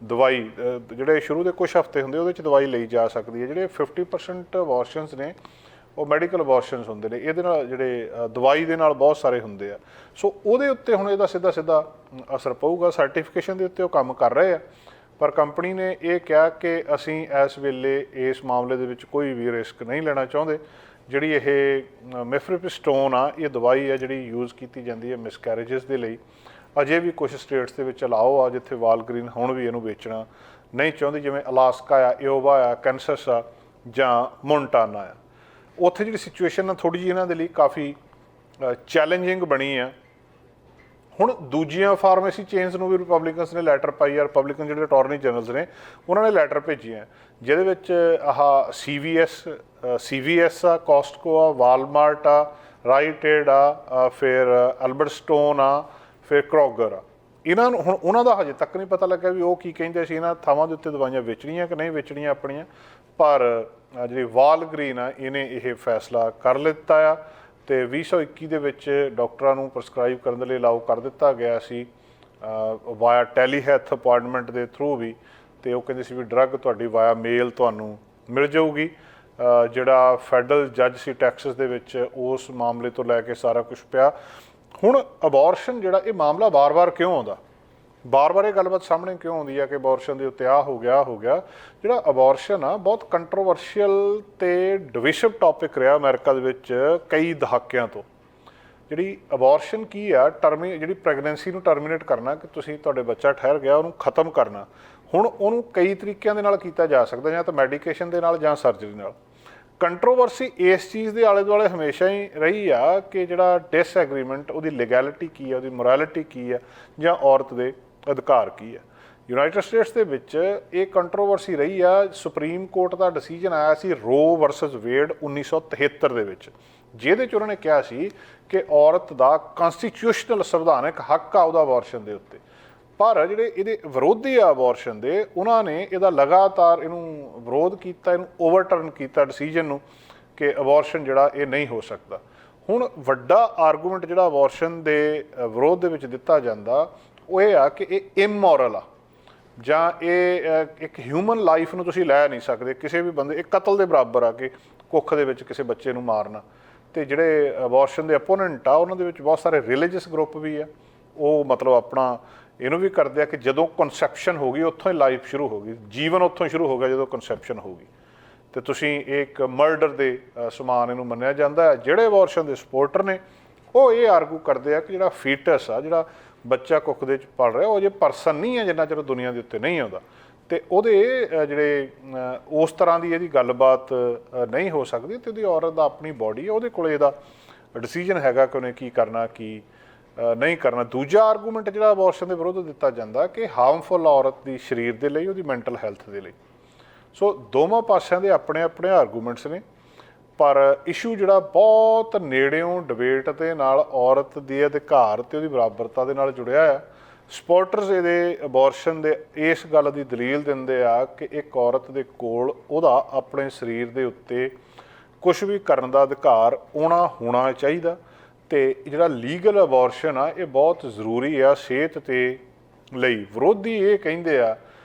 ਦਵਾਈ ਜਿਹੜੇ ਸ਼ੁਰੂ ਦੇ ਕੁਝ ਹਫ਼ਤੇ ਹੁੰਦੇ ਉਹਦੇ 'ਚ ਦਵਾਈ ਲਈ ਜਾ ਸਕਦੀ ਹੈ। ਜਿਹੜੇ 50% ਅਬੋਰਸ਼ਨਸ ਨੇ ਉਹ ਮੈਡੀਕਲ ਅਬੋਰਸ਼ਨਸ ਹੁੰਦੇ ਨੇ, ਇਹਦੇ ਨਾਲ ਜਿਹੜੇ ਦਵਾਈ ਦੇ ਨਾਲ ਬਹੁਤ ਸਾਰੇ ਹੁੰਦੇ ਆ। ਸੋ ਉਹਦੇ ਉੱਤੇ ਹੁਣ ਇਹਦਾ ਸਿੱਧਾ ਅਸਰ ਪਊਗਾ। ਸਰਟੀਫਿਕੇਸ਼ਨ ਦੇ ਉੱਤੇ ਉਹ ਕੰਮ ਕਰ ਰਹੇ ਆ, ਪਰ ਕੰਪਨੀ ਨੇ ਇਹ ਕਿਹਾ ਕਿ ਅਸੀਂ ਇਸ ਵੇਲੇ ਇਸ ਮਾਮਲੇ ਦੇ ਵਿੱਚ ਕੋਈ ਵੀ ਰਿਸਕ ਨਹੀਂ ਲੈਣਾ ਚਾਹੁੰਦੇ। ਜਿਹੜੀ ਇਹ ਮਿਫਰਿਸਟੋਨ ਆ, ਇਹ ਦਵਾਈ ਆ ਜਿਹੜੀ ਯੂਜ਼ ਕੀਤੀ ਜਾਂਦੀ ਹੈ ਮਿਸਕੈਰੇਜਸ ਦੇ ਲਈ, ਅਜੇ ਵੀ ਕੁਝ ਸਟੇਟਸ ਦੇ ਵਿੱਚ ਅਲਾਓ ਆ ਜਿੱਥੇ ਵਾਲਗ੍ਰੀਨ ਹੁਣ ਵੀ ਇਹਨੂੰ ਵੇਚਣਾ ਨਹੀਂ ਚਾਹੁੰਦੀ, ਜਿਵੇਂ ਅਲਾਸਕਾ ਆ, ਇਓਵਾ ਆ, ਕੈਨਸਸ ਆ ਜਾਂ ਮੋਂਟਾਨਾ ਆ। ਉੱਥੇ ਜਿਹੜੀ ਸਿਚੁਏਸ਼ਨ ਆ ਥੋੜ੍ਹੀ ਜਿਹੀ ਇਹਨਾਂ ਦੇ ਲਈ ਕਾਫੀ ਚੈਲੰਜਿੰਗ ਬਣੀ ਆ। ਹੁਣ ਦੂਜੀਆਂ ਫਾਰਮੇਸੀ ਚੇਨਸ ਨੂੰ ਵੀ ਰਿਪਬਲਿਕਨਸ ਨੇ ਲੈਟਰ ਪਾਈ ਆ, ਰਿਪਬਲਿਕਨ ਜਿਹੜੇ ਅਟਾਰਨੀ ਜਨਰਲਸ ਨੇ ਉਹਨਾਂ ਨੇ ਲੈਟਰ ਭੇਜੀਆਂ, ਜਿਹਦੇ ਵਿੱਚ ਆਹ CVS ਆ, ਕੋਸਟਕੋ ਆ, ਵਾਲਮਾਰਟ ਆ, ਰਾਈਟ ਏਡ ਆ, ਫਿਰ ਐਲਬਰਟਸਟੋਨ ਆ, ਫਿਰ ਕਰੋਗਰ ਆ, ਇਹਨਾਂ ਨੂੰ ਹੁਣ ਉਹਨਾਂ ਦਾ ਹਜੇ ਤੱਕ ਨਹੀਂ ਪਤਾ ਲੱਗਾ ਵੀ ਉਹ ਕੀ ਕਹਿੰਦੇ ਸੀ ਇਹਨਾਂ ਥਾਵਾਂ ਦੇ ਉੱਤੇ ਦਵਾਈਆਂ ਵੇਚਣੀਆਂ ਕਿ ਨਹੀਂ ਵੇਚਣੀਆਂ ਆਪਣੀਆਂ, ਪਰ ਜਿਹੜੀ ਵਾਲਗ੍ਰੀਨ ਆ ਇਹਨੇ ਇਹ ਫੈਸਲਾ ਕਰ ਲਿੱਤਾ ਆ ਤੇ 2021 ਦੇ ਵਿੱਚ ਡਾਕਟਰਾਂ ਨੂੰ ਪ੍ਰਸਕ੍ਰਾਈਬ ਕਰਨ ਦੇ ਲਈ ਅਲਾਉ ਕਰ ਦਿੱਤਾ ਗਿਆ ਸੀ ਵਾਇਆ ਟੈਲੀਹੈਲਥ ਅਪਾਇੰਟਮੈਂਟ ਦੇ ਥਰੂ ਵੀ, ਤੇ ਉਹ ਕਹਿੰਦੇ ਸੀ ਵੀ ਡਰੱਗ ਤੁਹਾਡੀ ਵਾਇਆ ਮੇਲ ਤੁਹਾਨੂੰ ਮਿਲ ਜਾਊਗੀ। ਜਿਹੜਾ ਫੈਡਰਲ ਜੱਜ ਸੀ ਟੈਕਸਸ ਦੇ ਵਿੱਚ ਉਸ ਮਾਮਲੇ ਤੋਂ ਲੈ ਕੇ ਸਾਰਾ ਕੁਝ ਪਿਆ। ਹੁਣ ਅਬੋਰਸ਼ਨ ਜਿਹੜਾ ਇਹ ਮਾਮਲਾ ਵਾਰ-ਵਾਰ ਕਿਉਂ ਆਉਂਦਾ, ਬਾਰ-ਬਾਰ ਇਹ ਗੱਲਬਾਤ ਸਾਹਮਣੇ ਕਿਉਂ ਆਉਂਦੀ ਹੈ ਕਿ ਅਬੋਰਸ਼ਨ ਦੇ ਉੱਤੇ ਆਹ ਹੋ ਗਿਆ ਜਿਹੜਾ ਅਬੋਰਸ਼ਨ ਆ ਬਹੁਤ ਕੰਟਰੋਵਰਸ਼ੀਅਲ ਤੇ ਡਿਵਿਸਿਵ ਟੌਪਿਕ ਰਿਹਾ ਅਮਰੀਕਾ ਦੇ ਵਿੱਚ ਕਈ ਦਹਾਕਿਆਂ ਤੋਂ। ਜਿਹੜੀ ਅਬੋਰਸ਼ਨ ਕੀ ਆ, ਜਿਹੜੀ ਪ੍ਰੈਗਨੈਂਸੀ ਨੂੰ ਟਰਮੀਨੇਟ ਕਰਨਾ, ਕਿ ਤੁਸੀਂ ਤੁਹਾਡੇ ਬੱਚਾ ਠਹਿਰ ਗਿਆ ਉਹਨੂੰ ਖਤਮ ਕਰਨਾ। ਹੁਣ ਉਹਨੂੰ ਕਈ ਤਰੀਕਿਆਂ ਦੇ ਨਾਲ ਕੀਤਾ ਜਾ ਸਕਦਾ, ਜਾਂ ਤਾਂ ਮੈਡੀਕੇਸ਼ਨ ਦੇ ਨਾਲ ਜਾਂ ਸਰਜਰੀ ਨਾਲ। ਕੰਟਰੋਵਰਸੀ ਇਸ ਚੀਜ਼ ਦੇ ਆਲੇ ਦੁਆਲੇ ਹਮੇਸ਼ਾ ਹੀ ਰਹੀ ਆ ਕਿ ਜਿਹੜਾ ਡਿਸਐਗਰੀਮੈਂਟ ਉਹਦੀ ਲੀਗੈਲਿਟੀ ਕੀ ਆ, ਉਹਦੀ ਮੋਰੈਲਿਟੀ ਕੀ ਆ, ਜਾਂ ਔਰਤ ਦੇ ਅਧਿਕਾਰ ਕੀ ਆ। ਯੂਨਾਈਟਿਡ ਸਟੇਟਸ ਦੇ ਵਿੱਚ ਇਹ ਕੰਟਰੋਵਰਸੀ ਰਹੀ ਆ। ਸੁਪਰੀਮ ਕੋਰਟ ਦਾ ਡਿਸੀਜਨ ਆਇਆ ਸੀ ਰੋ ਵਰਸਸ ਵੇਡ 1973 ਦੇ ਵਿੱਚ, ਜਿਹਦੇ 'ਚ ਉਹਨਾਂ ਨੇ ਕਿਹਾ ਸੀ ਕਿ ਔਰਤ ਦਾ ਕਨਸਟੀਟਿਊਸ਼ਨਲ ਸੰਵਿਧਾਨਕ ਹੱਕ ਆ ਉਹਦਾ ਅਬੋਰਸ਼ਨ ਦੇ ਉੱਤੇ। ਪਰ ਜਿਹੜੇ ਇਹਦੇ ਵਿਰੋਧੀ ਆ ਅਬੋਰਸ਼ਨ ਦੇ, ਉਹਨਾਂ ਨੇ ਇਹਦਾ ਲਗਾਤਾਰ ਇਹਨੂੰ ਵਿਰੋਧ ਕੀਤਾ, ਇਹਨੂੰ ਓਵਰਟਰਨ ਕੀਤਾ ਡਿਸੀਜਨ ਨੂੰ ਕਿ ਅਬੋਰਸ਼ਨ ਜਿਹੜਾ ਇਹ ਨਹੀਂ ਹੋ ਸਕਦਾ। ਹੁਣ ਵੱਡਾ ਆਰਗੂਮੈਂਟ ਜਿਹੜਾ ਅਬੋਰਸ਼ਨ ਦੇ ਵਿਰੋਧ ਦੇ ਵਿੱਚ ਦਿੱਤਾ ਜਾਂਦਾ ਉਹ ਇਹ ਆ ਕਿ ਇਹ ਇਮੋਰਲ ਆ, ਜਾਂ ਇਹ ਇੱਕ ਹਿਊਮਨ ਲਾਈਫ ਨੂੰ ਤੁਸੀਂ ਲੈ ਨਹੀਂ ਸਕਦੇ ਕਿਸੇ ਵੀ ਬੰਦੇ, ਇਹ ਕਤਲ ਦੇ ਬਰਾਬਰ ਆ ਕਿ ਕੁੱਖ ਦੇ ਵਿੱਚ ਕਿਸੇ ਬੱਚੇ ਨੂੰ ਮਾਰਨਾ। ਤੇ ਜਿਹੜੇ ਅਬੋਰਸ਼ਨ ਦੇ ਅਪੋਨੈਂਟ ਆ ਉਹਨਾਂ ਦੇ ਵਿੱਚ ਬਹੁਤ ਸਾਰੇ ਰਿਲੀਜੀਅਸ ਗਰੁੱਪ ਵੀ ਆ, ਉਹ ਮਤਲਬ ਆਪਣਾ ਇਹਨੂੰ ਵੀ ਕਰਦੇ ਆ ਕਿ ਜਦੋਂ ਕਨਸੈਪਸ਼ਨ ਹੋ ਗਈ ਉੱਥੋਂ ਹੀ ਲਾਈਫ ਸ਼ੁਰੂ ਹੋ ਗਈ, ਜੀਵਨ ਉੱਥੋਂ ਹੀ ਸ਼ੁਰੂ ਹੋ ਗਿਆ ਜਦੋਂ ਕਨਸੈਪਸ਼ਨ ਹੋ ਗਈ, ਤੇ ਤੁਸੀਂ ਇੱਕ ਮਰਡਰ ਦੇ ਸਮਾਨ ਇਹਨੂੰ ਮੰਨਿਆ ਜਾਂਦਾ ਹੈ। ਜਿਹੜੇ ਅਬੋਰਸ਼ਨ ਦੇ ਸਪੋਰਟਰ ਨੇ ਉਹ ਇਹ ਆਰਗੂ ਕਰਦੇ ਆ ਕਿ ਜਿਹੜਾ ਫੀਟਸ ਆ, ਜਿਹੜਾ ਬੱਚਾ ਕੁੱਖ ਦੇ ਵਿੱਚ ਪਲ ਰਿਹਾ, ਉਹ ਜੇ ਪਰਸਨ ਨਹੀਂ ਹੈ ਜਿੰਨਾ ਚਿਰ ਦੁਨੀਆ ਦੇ ਉੱਤੇ ਨਹੀਂ ਆਉਂਦਾ, ਤੇ ਉਹਦੇ ਜਿਹੜੇ ਉਸ ਤਰ੍ਹਾਂ ਦੀ ਇਹਦੀ ਗੱਲਬਾਤ ਨਹੀਂ ਹੋ ਸਕਦੀ। ਤੇ ਉਹਦੀ ਔਰਤ ਦਾ ਆਪਣੀ ਬੋਡੀ ਹੈ, ਉਹਦੇ ਕੋਲ ਇਹਦਾ ਡਿਸੀਜਨ ਹੈਗਾ ਕਿ ਉਹਨੇ ਕੀ ਕਰਨਾ ਕੀ ਨਹੀਂ ਕਰਨਾ। ਦੂਜਾ ਆਰਗੂਮੈਂਟ ਜਿਹੜਾ ਅਬੋਰਸ਼ਨ ਦੇ ਵਿਰੁੱਧ ਦਿੱਤਾ ਜਾਂਦਾ ਕਿ ਹਾਰਮਫੁਲ ਔਰਤ ਦੀ ਸਰੀਰ ਦੇ ਲਈ, ਉਹਦੀ ਮੈਂਟਲ ਹੈਲਥ ਦੇ ਲਈ। ਸੋ ਦੋਵਾਂ ਪਾਸਿਆਂ ਦੇ ਆਪਣੇ ਆਪਣੇ ਆਰਗੂਮੈਂਟਸ ਨੇ, ਪਰ ਇਸ਼ੂ ਜਿਹੜਾ ਬਹੁਤ ਨੇੜਿਓਂ ਡਿਬੇਟ ਦੇ ਨਾਲ ਔਰਤ ਦੇ ਅਧਿਕਾਰ ਤੇ ਉਹਦੀ ਬਰਾਬਰਤਾ ਦੇ ਨਾਲ ਜੁੜਿਆ ਆ। ਸਪੋਰਟਰਸ ਇਹਦੇ ਅਬੋਰਸ਼ਨ ਦੇ ਇਸ ਗੱਲ ਦੀ ਦਲੀਲ ਦਿੰਦੇ ਆ ਕਿ ਇੱਕ ਔਰਤ ਦੇ ਕੋਲ ਉਹਦਾ ਆਪਣੇ ਸਰੀਰ ਦੇ ਉੱਤੇ ਕੁਝ ਵੀ ਕਰਨ ਦਾ ਅਧਿਕਾਰ ਹੋਣਾ ਚਾਹੀਦਾ, ਤੇ ਜਿਹੜਾ ਲੀਗਲ ਅਬੋਰਸ਼ਨ ਆ ਇਹ ਬਹੁਤ ਜ਼ਰੂਰੀ ਆ ਸਿਹਤ ਤੇ ਲਈ। ਵਿਰੋਧੀ ਇਹ ਕਹਿੰਦੇ ਆ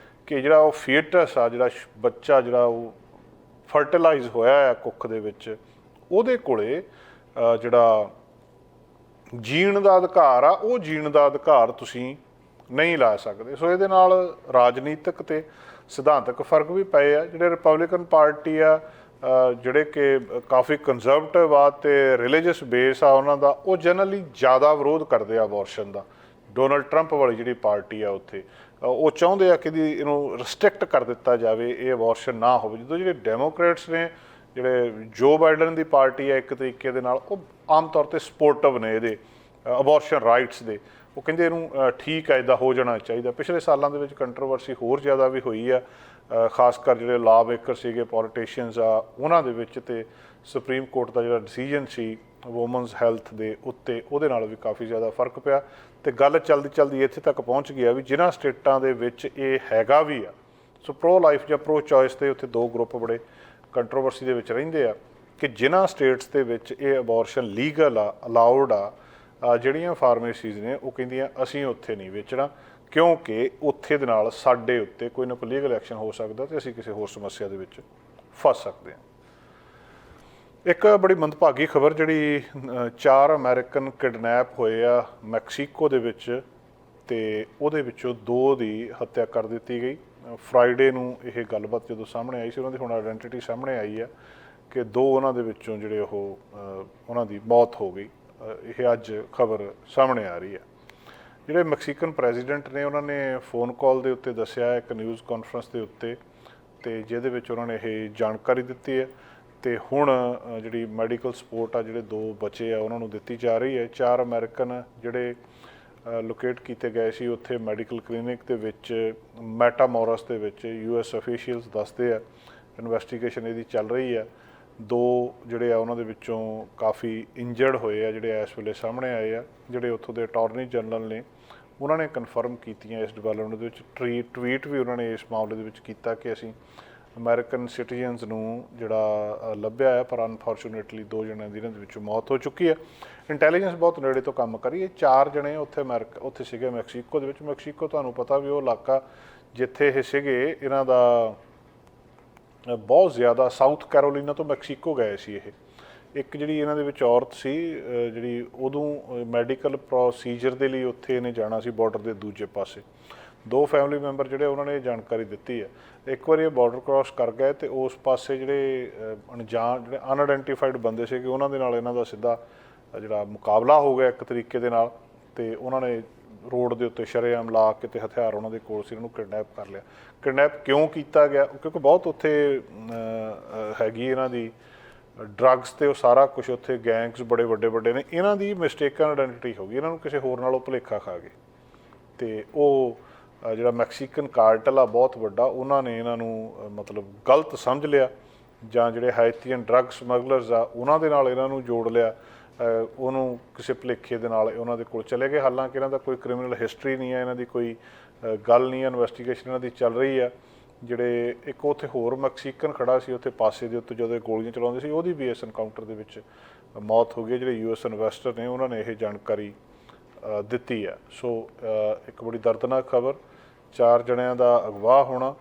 ਕਿ ਜਿਹੜਾ ਉਹ ਫੀਟਸ ਆ, ਜਿਹੜਾ ਬੱਚਾ ਜਿਹੜਾ ਉਹ ਫਰਟੀਲਾਈਜ਼ ਹੋਇਆ ਆ ਕੁੱਖ ਦੇ ਵਿੱਚ, ਉਹਦੇ ਕੋਲੇ ਜਿਹੜਾ ਜੀਣ ਦਾ ਅਧਿਕਾਰ ਆ, ਉਹ ਜੀਣ ਦਾ ਅਧਿਕਾਰ ਤੁਸੀਂ ਨਹੀਂ ਲਾ ਸਕਦੇ। ਸੋ ਇਹਦੇ ਨਾਲ ਰਾਜਨੀਤਿਕ ਤੇ ਸਿਧਾਂਤਕ ਫਰਕ ਵੀ ਪਏ ਆ। ਜਿਹੜੇ ਰਿਪਬਲਿਕਨ ਪਾਰਟੀ ਆ, ਜਿਹੜੇ ਕਿ ਕਾਫੀ ਕੰਜ਼ਰਵੇਟਿਵ ਆ ਤੇ ਰਿਲੀਜੀਅਸ ਬੇਸ ਆ ਉਹਨਾਂ ਦਾ, ਉਹ ਜਨਰਲੀ ਜ਼ਿਆਦਾ ਵਿਰੋਧ ਕਰਦੇ ਆ ਅਬੋਰਸ਼ਨ ਦਾ। ਡੋਨਲਡ ਟਰੰਪ ਵਾਲੀ ਜਿਹੜੀ ਪਾਰਟੀ ਆ ਉੱਥੇ ਉਹ ਚਾਹੁੰਦੇ ਆ ਕਿ ਇਹਨੂੰ ਰਿਸਟ੍ਰਿਕਟ ਕਰ ਦਿੱਤਾ ਜਾਵੇ, ਇਹ ਅਬੋਰਸ਼ਨ ਨਾ ਹੋਵੇ। ਜਦੋਂ ਜਿਹੜੇ ਡੈਮੋਕ੍ਰੇਟਸ ਨੇ, ਜਿਹੜੇ ਜੋ ਬਾਈਡਨ ਦੀ ਪਾਰਟੀ ਆ ਇੱਕ ਤਰੀਕੇ ਦੇ ਨਾਲ, ਉਹ ਆਮ ਤੌਰ 'ਤੇ ਸਪੋਰਟਿਵ ਨੇ ਇਹਦੇ ਅਬੋਰਸ਼ਨ ਰਾਈਟਸ ਦੇ। ਉਹ ਕਹਿੰਦੇ ਇਹਨੂੰ ਠੀਕ ਹੈ, ਇੱਦਾਂ ਹੋ ਜਾਣਾ ਚਾਹੀਦਾ। ਪਿਛਲੇ ਸਾਲਾਂ ਦੇ ਵਿੱਚ ਕੰਟਰੋਵਰਸੀ ਹੋਰ ਜ਼ਿਆਦਾ ਵੀ ਹੋਈ ਆ, ਖਾਸ ਕਰ ਜਿਹੜੇ ਲਾ ਮੇਕਰ ਸੀਗੇ, ਪੋਲੀਟੀਸ਼ੀਅਨਸ ਆ, ਉਹਨਾਂ ਦੇ ਵਿੱਚ। ਤੇ ਸੁਪਰੀਮ ਕੋਰਟ ਦਾ ਜਿਹੜਾ ਡਿਸੀਜਨ ਸੀ ਵੂਮਨਸ ਹੈਲਥ ਦੇ ਉੱਤੇ, ਉਹਦੇ ਨਾਲ ਵੀ ਕਾਫੀ ਜ਼ਿਆਦਾ ਫਰਕ ਪਿਆ। ਤੇ ਗੱਲ ਚਲਦੀ ਚਲਦੀ ਇੱਥੇ ਤੱਕ ਪਹੁੰਚ ਗਿਆ ਵੀ ਜਿਨ੍ਹਾਂ ਸਟੇਟਾਂ ਦੇ ਵਿੱਚ ਇਹ ਹੈਗਾ ਵੀ ਆ, ਸੋ ਪ੍ਰੋ ਲਾਈਫ ਜਾਂ ਪ੍ਰੋ ਚੋਇਸ ਦੇ ਉੱਥੇ ਦੋ ਗਰੁੱਪ ਬੜੇ ਕੰਟਰੋਵਰਸੀ ਦੇ ਵਿੱਚ ਰਹਿੰਦੇ ਆ ਕਿ ਜਿਨ੍ਹਾਂ ਸਟੇਟਸ ਦੇ ਵਿੱਚ ਇਹ ਅਬੋਰਸ਼ਨ ਲੀਗਲ ਆ, ਅਲਾਉਡ ਆ, ਜਿਹੜੀਆਂ ਫਾਰਮੇਸੀਜ਼ ਨੇ ਉਹ ਕਹਿੰਦੀਆਂ ਅਸੀਂ ਉੱਥੇ ਨਹੀਂ ਵੇਚਣਾ, ਕਿਉਂਕਿ ਉੱਥੇ ਦੇ ਨਾਲ ਸਾਡੇ ਉੱਤੇ ਕੋਈ ਨਾ ਕੋਈ ਲੀਗਲ ਐਕਸ਼ਨ ਹੋ ਸਕਦਾ ਤੇ ਅਸੀਂ ਕਿਸੇ ਹੋਰ ਸਮੱਸਿਆ ਦੇ ਵਿੱਚ ਫਸ ਸਕਦੇ ਹਾਂ। ਇੱਕ ਬੜੀ ਮੰਦਭਾਗੀ ਖਬਰ, ਜਿਹੜੀ 4 ਅਮਰੀਕਨ ਕਿਡਨੈਪ ਹੋਏ ਆ ਮੈਕਸੀਕੋ ਦੇ ਵਿੱਚ, ਤੇ ਉਹਦੇ ਵਿੱਚੋਂ 2 ਦੀ ਹੱਤਿਆ ਕਰ ਦਿੱਤੀ ਗਈ। ਫਰਾਈਡੇ ਨੂੰ ਇਹ ਗੱਲਬਾਤ ਜਦੋਂ ਸਾਹਮਣੇ ਆਈ ਸੀ, ਉਹਨਾਂ ਦੀ ਹੁਣ ਆਇਡੈਂਟੀਟੀ ਸਾਹਮਣੇ ਆਈ ਆ ਕਿ 2 ਉਹਨਾਂ ਦੇ ਵਿੱਚੋਂ ਜਿਹੜੇ ਉਹਨਾਂ ਦੀ ਮੌਤ ਹੋ ਗਈ। ਇਹ ਅੱਜ ਖਬਰ ਸਾਹਮਣੇ ਆ ਰਹੀ ਹੈ। ਜਿਹੜੇ ਮੈਕਸੀਕਨ ਪ੍ਰੈਜ਼ੀਡੈਂਟ ਨੇ, ਉਹਨਾਂ ਨੇ ਫੋਨ ਕਾਲ ਦੇ ਉੱਤੇ ਦੱਸਿਆ ਇੱਕ ਨਿਊਜ਼ ਕਾਨਫਰੰਸ ਦੇ ਉੱਤੇ, ਤੇ ਜਿਹਦੇ ਵਿੱਚ ਉਹਨਾਂ ਨੇ ਇਹ ਜਾਣਕਾਰੀ ਦਿੱਤੀ ਹੈ। ਤੇ ਹੁਣ ਜਿਹੜੀ ਮੈਡੀਕਲ ਸਪੋਰਟ ਆ, ਜਿਹੜੇ 2 ਬਚੇ ਆ ਉਹਨਾਂ ਨੂੰ ਦਿੱਤੀ ਜਾ ਰਹੀ ਹੈ। 4 ਅਮਰੀਕਨ ਜਿਹੜੇ ਲੋਕੇਟ ਕੀਤੇ ਗਏ ਸੀ ਉੱਥੇ ਮੈਡੀਕਲ ਕਲੀਨਿਕ ਦੇ ਵਿੱਚ ਮੈਟਾਮੋਰਸ ਦੇ ਵਿੱਚ, US ਅਫੀਸ਼ੀਅਲਸ ਦੱਸਦੇ ਆ। ਇਨਵੈਸਟੀਗੇਸ਼ਨ ਇਹਦੀ ਚੱਲ ਰਹੀ ਆ। 2 ਜਿਹੜੇ ਆ ਉਹਨਾਂ ਦੇ ਵਿੱਚੋਂ ਕਾਫੀ ਇੰਜਰਡ ਹੋਏ ਆ, ਜਿਹੜੇ ਇਸ ਵੇਲੇ ਸਾਹਮਣੇ ਆਏ ਆ। ਜਿਹੜੇ ਉੱਥੋਂ ਦੇ ਅਟਾਰਨੀ ਜਨਰਲ ਨੇ ਉਹਨਾਂ ਨੇ ਕਨਫਰਮ ਕੀਤੀਆਂ ਇਸ ਡਿਵੈਲਪਮੈਂਟ ਦੇ ਵਿੱਚ। ਟਵੀਟ ਵੀ ਉਹਨਾਂ ਨੇ ਇਸ ਮਾਮਲੇ ਦੇ ਵਿੱਚ ਕੀਤਾ ਕਿ ਅਸੀਂ ਅਮਰੀਕਨ ਸਿਟੀਜ਼ਨਸ ਨੂੰ ਜਿਹੜਾ ਲੱਭਿਆ ਹੈ, ਪਰ ਅਨਫੋਰਚੂਨੇਟਲੀ 2 ਜਣਿਆਂ ਦੀ ਇਹਨਾਂ ਦੇ ਵਿੱਚੋਂ ਮੌਤ ਹੋ ਚੁੱਕੀ ਹੈ। ਇੰਟੈਲੀਜੈਂਸ ਬਹੁਤ ਨੇੜੇ ਤੋਂ ਕੰਮ ਕਰੀ। ਇਹ 4 ਜਣੇ ਉੱਥੇ ਸੀਗੇ ਮੈਕਸੀਕੋ ਦੇ ਵਿੱਚ। ਮੈਕਸੀਕੋ ਤੁਹਾਨੂੰ ਪਤਾ ਵੀ ਉਹ ਇਲਾਕਾ ਜਿੱਥੇ ਇਹ ਸੀਗੇ, ਇਹਨਾਂ ਦਾ ਬਹੁਤ ਜ਼ਿਆਦਾ ਸਾਊਥ ਕੈਰੋਲੀਨਾ ਤੋਂ ਮੈਕਸੀਕੋ ਗਏ ਸੀ ਇਹ। ਇੱਕ ਜਿਹੜੀ ਇਹਨਾਂ ਦੇ ਵਿੱਚ ਔਰਤ ਸੀ ਜਿਹੜੀ ਉਦੋਂ ਮੈਡੀਕਲ ਪ੍ਰੋਸੀਜਰ ਦੇ ਲਈ ਉੱਥੇ ਇਹਨੇ ਜਾਣਾ ਸੀ ਬਾਰਡਰ ਦੇ ਦੂਜੇ ਪਾਸੇ। 2 ਫੈਮਿਲੀ ਮੈਂਬਰ ਜਿਹੜੇ ਉਹਨਾਂ ਨੇ ਇਹ ਜਾਣਕਾਰੀ ਦਿੱਤੀ ਹੈ। ਇੱਕ ਵਾਰੀ ਇਹ ਬਾਰਡਰ ਕ੍ਰਾਸ ਕਰ ਗਏ ਤੇ ਉਸ ਪਾਸੇ ਜਿਹੜੇ ਜਿਹੜੇ ਅਨਆਇਡੈਂਟੀਫਾਈਡ ਬੰਦੇ ਸੀਗੇ ਉਹਨਾਂ ਦੇ ਨਾਲ ਇਹਨਾਂ ਦਾ ਸਿੱਧਾ ਜਿਹੜਾ ਮੁਕਾਬਲਾ ਹੋ ਗਿਆ ਇੱਕ ਤਰੀਕੇ ਦੇ ਨਾਲ। ਤੇ ਉਹਨਾਂ ਨੇ ਰੋਡ ਦੇ ਉੱਤੇ ਸ਼ਰੇਆਮ ਲਾ ਕੇ ਤੇ ਹਥਿਆਰ ਉਹਨਾਂ ਦੇ ਕੋਲ ਸੀ, ਇਹਨਾਂ ਨੂੰ ਕਿਡਨੈਪ ਕਰ ਲਿਆ। ਕਿਡਨੈਪ ਕਿਉਂ ਕੀਤਾ ਗਿਆ? ਕਿਉਂਕਿ ਬਹੁਤ ਉੱਥੇ ਹੈਗੀ ਇਹਨਾਂ ਦੀ ਡਰੱਗਸ ਤੇ ਉਹ ਸਾਰਾ ਕੁਝ ਉੱਥੇ ਗੈਂਗਸ ਬੜੇ ਵੱਡੇ ਨੇ। ਇਹਨਾਂ ਦੀ ਮਿਸਟੇਕਨ ਆਇਡੈਂਟੀਟੀ ਹੋ ਗਈ, ਇਹਨਾਂ ਨੂੰ ਕਿਸੇ ਹੋਰ ਨਾਲੋਂ ਭੁਲੇਖਾ ਖਾ ਗਏ ਤੇ ਉਹ ਜਿਹੜਾ ਮੈਕਸੀਕਨ ਕਾਰਟਲ ਆ ਬਹੁਤ ਵੱਡਾ, ਉਹਨਾਂ ਨੇ ਇਹਨਾਂ ਨੂੰ ਮਤਲਬ ਗਲਤ ਸਮਝ ਲਿਆ, ਜਾਂ ਜਿਹੜੇ ਹਾਈਥੀਅਨ ਡਰੱਗ ਸਮਗਲਰਸ ਆ ਉਹਨਾਂ ਦੇ ਨਾਲ ਇਹਨਾਂ ਨੂੰ ਜੋੜ ਲਿਆ। ਉਹਨੂੰ ਕਿਸੇ ਭੁਲੇਖੇ ਦੇ ਨਾਲ ਉਹਨਾਂ ਦੇ ਕੋਲ ਚਲੇ ਗਏ। ਹਾਲਾਂਕਿ ਇਹਨਾਂ ਦਾ ਕੋਈ ਕ੍ਰਿਮੀਨਲ ਹਿਸਟਰੀ ਨਹੀਂ ਹੈ, ਇਹਨਾਂ ਦੀ ਕੋਈ ਗੱਲ ਨਹੀਂ ਹੈ, ਇਨਵੈਸਟੀਗੇਸ਼ਨ ਇਹਨਾਂ ਦੀ ਚੱਲ ਰਹੀ ਆ। ਜਿਹੜੇ ਇੱਕ ਉੱਥੇ ਹੋਰ ਮੈਕਸੀਕਨ ਖੜਾ ਸੀ ਉੱਥੇ ਪਾਸੇ ਦੇ ਉੱਤੇ ਜਦੋਂ ਇਹ ਗੋਲੀਆਂ ਚਲਾਉਂਦੇ ਸੀ, ਉਹਦੀ ਵੀ ਇਸ ਐਨਕਾਊਂਟਰ ਦੇ ਵਿੱਚ ਮੌਤ ਹੋ ਗਈ। ਜਿਹੜੇ US ਇਨਵੈਸਟਰ ਨੇ ਉਹਨਾਂ ਨੇ ਇਹ ਜਾਣਕਾਰੀ ਦਿੱਤੀ ਹੈ। ਸੋ ਇੱਕ ਬੜੀ ਦਰਦਨਾਕ ਖਬਰ, 4 ਜਣਿਆਂ ਦਾ ਅਗਵਾ ਹੋਣਾ।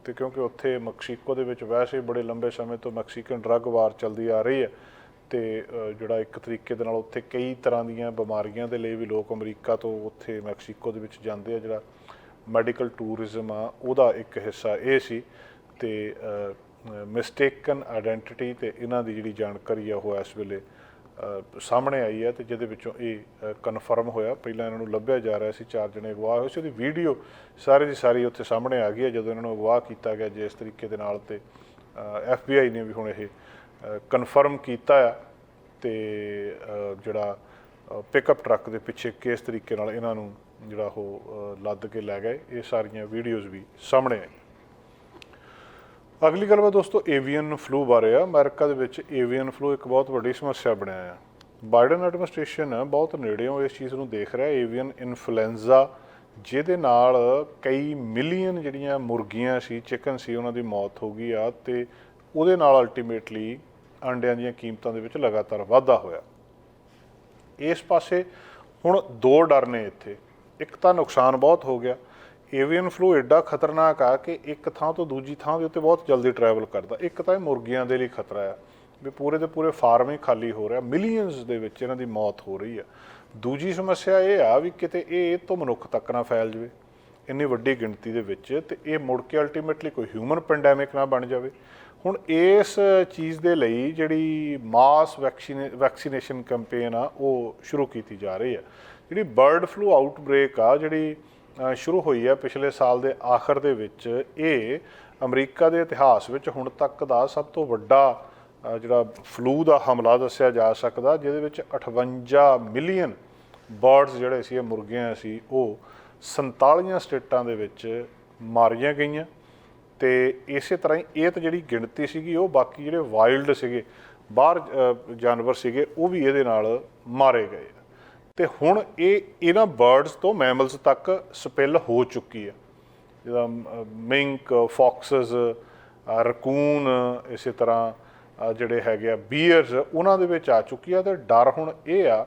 ਤੇ ਕਿਉਂਕਿ ਉੱਥੇ ਮੈਕਸੀਕੋ ਦੇ ਵਿੱਚ ਵੈਸੇ ਬੜੇ ਲੰਬੇ ਸਮੇਂ ਤੋਂ ਮੈਕਸੀਕਨ ਡਰੱਗ ਵਾਰ ਚੱਲਦੀ ਆ ਰਹੀ ਹੈ ਤੇ ਜਿਹੜਾ ਇੱਕ ਤਰੀਕੇ ਦੇ ਨਾਲ ਉੱਥੇ ਕਈ ਤਰ੍ਹਾਂ ਦੀਆਂ ਬਿਮਾਰੀਆਂ ਦੇ ਲਈ ਵੀ ਲੋਕ ਅਮਰੀਕਾ ਤੋਂ ਉੱਥੇ ਮੈਕਸੀਕੋ ਦੇ ਵਿੱਚ ਜਾਂਦੇ ਆ। ਜਿਹੜਾ ਮੈਡੀਕਲ ਟੂਰਿਜ਼ਮ ਆ ਉਹਦਾ ਇੱਕ ਹਿੱਸਾ ਇਹ ਸੀ। ਤੇ ਮਿਸਟੇਕਨ ਆਇਡੈਂਟੀਟੀ ਤੇ ਇਹਨਾਂ ਦੀ ਜਿਹੜੀ ਜਾਣਕਾਰੀ ਆ ਉਹ ਇਸ ਵੇਲੇ ਸਾਹਮਣੇ ਆਈ ਹੈ ਤੇ ਜਿਹਦੇ ਵਿੱਚੋਂ ਇਹ ਕਨਫਰਮ ਹੋਇਆ। ਪਹਿਲਾਂ ਇਹਨਾਂ ਨੂੰ ਲੱਭਿਆ ਜਾ ਰਿਹਾ ਸੀ, 4 ਜਣੇ ਅਗਵਾ ਹੋਏ ਸੀ। ਉਹਦੀ ਵੀਡੀਓ ਸਾਰੀ ਦੀ ਸਾਰੀ ਉੱਥੇ ਸਾਹਮਣੇ ਆ ਗਈ ਹੈ ਜਦੋਂ ਇਹਨਾਂ ਨੂੰ ਅਗਵਾ ਕੀਤਾ ਗਿਆ ਜਿਸ ਤਰੀਕੇ ਦੇ ਨਾਲ। ਤੇ FBI ਨੇ ਵੀ ਹੁਣ ਇਹ ਕਨਫਰਮ ਕੀਤਾ ਆ ਤੇ ਜਿਹੜਾ ਪਿਕਅਪ ਟਰੱਕ ਦੇ ਪਿੱਛੇ ਕਿਸ ਤਰੀਕੇ ਨਾਲ ਇਹਨਾਂ ਨੂੰ ਜਿਹੜਾ ਉਹ ਲੱਦ ਕੇ ਲੈ ਗਏ, ਇਹ ਸਾਰੀਆਂ ਵੀਡੀਓਜ਼ ਵੀ ਸਾਹਮਣੇ ਆਈ। ਅਗਲੀ ਗੱਲਬਾਤ ਦੋਸਤੋ ਏਵੀਅਨ ਫਲੂ ਬਾਰੇ ਆ। ਅਮਰੀਕਾ ਦੇ ਵਿੱਚ ਏਵੀਅਨ ਫਲੂ ਇੱਕ ਬਹੁਤ ਵੱਡੀ ਸਮੱਸਿਆ ਬਣਿਆ ਆ। ਬਾਈਡਨ ਐਡਮਿਨਿਸਟ੍ਰੇਸ਼ਨ ਬਹੁਤ ਨੇੜਿਓਂ ਇਸ ਚੀਜ਼ ਨੂੰ ਦੇਖ ਰਿਹਾ, ਏਵੀਅਨ ਇਨਫਲੂਐਂਜ਼ਾ, ਜਿਹਦੇ ਨਾਲ ਕਈ ਮਿਲੀਅਨ ਜਿਹੜੀਆਂ ਮੁਰਗੀਆਂ ਸੀ, ਚਿਕਨ ਸੀ, ਉਹਨਾਂ ਦੀ ਮੌਤ ਹੋ ਗਈ ਆ ਤੇ ਉਹਦੇ ਨਾਲ ਅਲਟੀਮੇਟਲੀ ਅੰਡਿਆਂ ਦੀਆਂ ਕੀਮਤਾਂ ਦੇ ਵਿੱਚ ਲਗਾਤਾਰ ਵਾਧਾ ਹੋਇਆ। ਇਸ ਪਾਸੇ ਹੁਣ 2 ਡਰ ਨੇ ਇੱਥੇ। ਇੱਕ ਤਾਂ ਨੁਕਸਾਨ ਬਹੁਤ ਹੋ ਗਿਆ। ਏਵੀਅਨ ਫਲੂ ਐਡਾ ਖਤਰਨਾਕ ਆ ਕਿ ਇੱਕ ਥਾਂ ਤੋਂ ਦੂਜੀ ਥਾਂ ਦੇ ਉੱਤੇ ਬਹੁਤ ਜਲਦੀ ਟਰੈਵਲ ਕਰਦਾ। ਇੱਕ ਤਾਂ ਇਹ ਮੁਰਗੀਆਂ ਦੇ ਲਈ ਖਤਰਾ ਆ ਵੀ ਪੂਰੇ ਦੇ ਪੂਰੇ ਫਾਰਮ ਹੀ ਖਾਲੀ ਹੋ ਰਿਹਾ, ਮਿਲੀਅਨਸ ਦੇ ਵਿੱਚ ਇਹਨਾਂ ਦੀ ਮੌਤ ਹੋ ਰਹੀ ਆ। ਦੂਜੀ ਸਮੱਸਿਆ ਇਹ ਆ ਵੀ ਕਿਤੇ ਇਹ ਤੋਂ ਮਨੁੱਖ ਤੱਕ ਨਾ ਫੈਲ ਜਾਵੇ ਇੰਨੀ ਵੱਡੀ ਗਿਣਤੀ ਦੇ ਵਿੱਚ ਤੇ ਇਹ ਮੁੜ ਕੇ ਅਲਟੀਮੇਟਲੀ ਕੋਈ ਹਿਊਮਨ ਪੈਂਡੈਮਿਕ ਨਾ ਬਣ ਜਾਵੇ। ਹੁਣ ਇਸ ਚੀਜ਼ ਦੇ ਲਈ ਜਿਹੜੀ ਮਾਸ ਵੈਕਸੀਨੇਸ਼ਨ ਕੈਂਪੇਨ ਆ ਉਹ ਸ਼ੁਰੂ ਕੀਤੀ ਜਾ ਰਹੀ ਆ। ਜਿਹੜੀ ਬਰਡ ਫਲੂ ਆਊਟਬ੍ਰੇਕ ਆ ਜਿਹੜੀ ਸ਼ੁਰੂ ਹੋਈ ਆ ਪਿਛਲੇ ਸਾਲ ਦੇ ਆਖਰ ਦੇ ਵਿੱਚ, ਇਹ ਅਮਰੀਕਾ ਦੇ ਇਤਿਹਾਸ ਵਿੱਚ ਹੁਣ ਤੱਕ ਦਾ ਸਭ ਤੋਂ ਵੱਡਾ ਜਿਹੜਾ ਫਲੂ ਦਾ ਹਮਲਾ ਦੱਸਿਆ ਜਾ ਸਕਦਾ, ਜਿਹਦੇ ਵਿੱਚ 58 ਮਿਲੀਅਨ ਬਰਡਸ ਜਿਹੜੇ ਸੀ, ਮੁਰਗੀਆਂ ਸੀ, ਉਹ 47 ਸਟੇਟਾਂ ਦੇ ਵਿੱਚ ਮਾਰੀਆਂ ਗਈਆਂ। ਤੇ ਇਸੇ ਤਰ੍ਹਾਂ ਹੀ ਇਹ ਤਾਂ ਜਿਹੜੀ ਗਿਣਤੀ ਸੀਗੀ ਉਹ ਬਾਕੀ ਜਿਹੜੇ ਵਾਈਲਡ ਸੀਗੇ ਬਾਹਰ ਜਾਨਵਰ ਸੀਗੇ ਉਹ ਵੀ ਇਹਦੇ ਨਾਲ ਮਾਰੇ ਗਏ। ਤੇ ਹੁਣ ਇਹਨਾਂ ਬਰਡਸ ਤੋਂ ਮੈਮਲਸ ਤੱਕ ਸਪਿਲ ਹੋ ਚੁੱਕੀ ਹੈ, ਜਿੱਦਾਂ ਮਿੰਕ, ਫੌਕਸਸ, ਰਕੂਨ, ਇਸੇ ਤਰ੍ਹਾਂ ਜਿਹੜੇ ਹੈਗੇ ਆ ਬੀਅਰਸ, ਉਹਨਾਂ ਦੇ ਵਿੱਚ ਆ ਚੁੱਕੀ ਆ। ਤੇ ਡਰ ਹੁਣ ਇਹ ਆ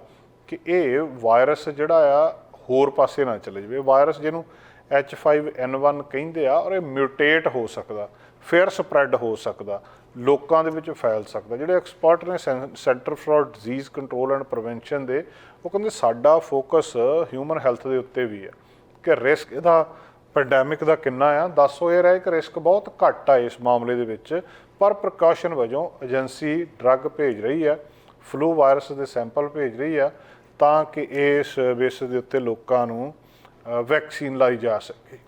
ਕਿ ਇਹ ਵਾਇਰਸ ਜਿਹੜਾ ਆ ਹੋਰ ਪਾਸੇ ਨਾ ਚਲੇ ਜਾਵੇ। ਵਾਇਰਸ ਜਿਹਨੂੰ H5N1 ਕਹਿੰਦੇ ਆ, ਔਰ ਇਹ ਮਿਊਟੇਟ ਹੋ ਸਕਦਾ, ਫਿਰ ਸਪਰੈਡ ਹੋ ਸਕਦਾ, ਲੋਕਾਂ ਦੇ ਵਿੱਚ ਫੈਲ ਸਕਦਾ। ਜਿਹੜੇ ਐਕਸਪਰਟ ਨੇ centre for disease control and prevention ਦੇ, ਉਹ ਕਹਿੰਦੇ ਸਾਡਾ ਫੋਕਸ ਹਿਊਮਨ ਹੈਲਥ ਦੇ ਉੱਤੇ ਵੀ ਹੈ ਕਿ ਰਿਸਕ ਇਹਦਾ ਪੈਂਡੈਮਿਕ ਦਾ ਕਿੰਨਾ ਆ। ਦੱਸ ਹੋ ਰਿਹਾ ਕਿ ਰਿਸਕ ਬਹੁਤ ਘੱਟ ਆ ਇਸ ਮਾਮਲੇ ਦੇ ਵਿੱਚ, ਪਰ ਪ੍ਰੀਕਾਸ਼ਨ ਵਜੋਂ ਏਜੰਸੀ ਡਰੱਗ ਭੇਜ ਰਹੀ ਹੈ, ਫਲੂ ਵਾਇਰਸ ਦੇ ਸੈਂਪਲ ਭੇਜ ਰਹੀ ਆ ਤਾਂ ਕਿ ਇਸ ਬੇਸ ਦੇ ਉੱਤੇ ਲੋਕਾਂ ਨੂੰ ਵੈਕਸੀਨ ਲਾਈ ਜਾ ਸਕੇ।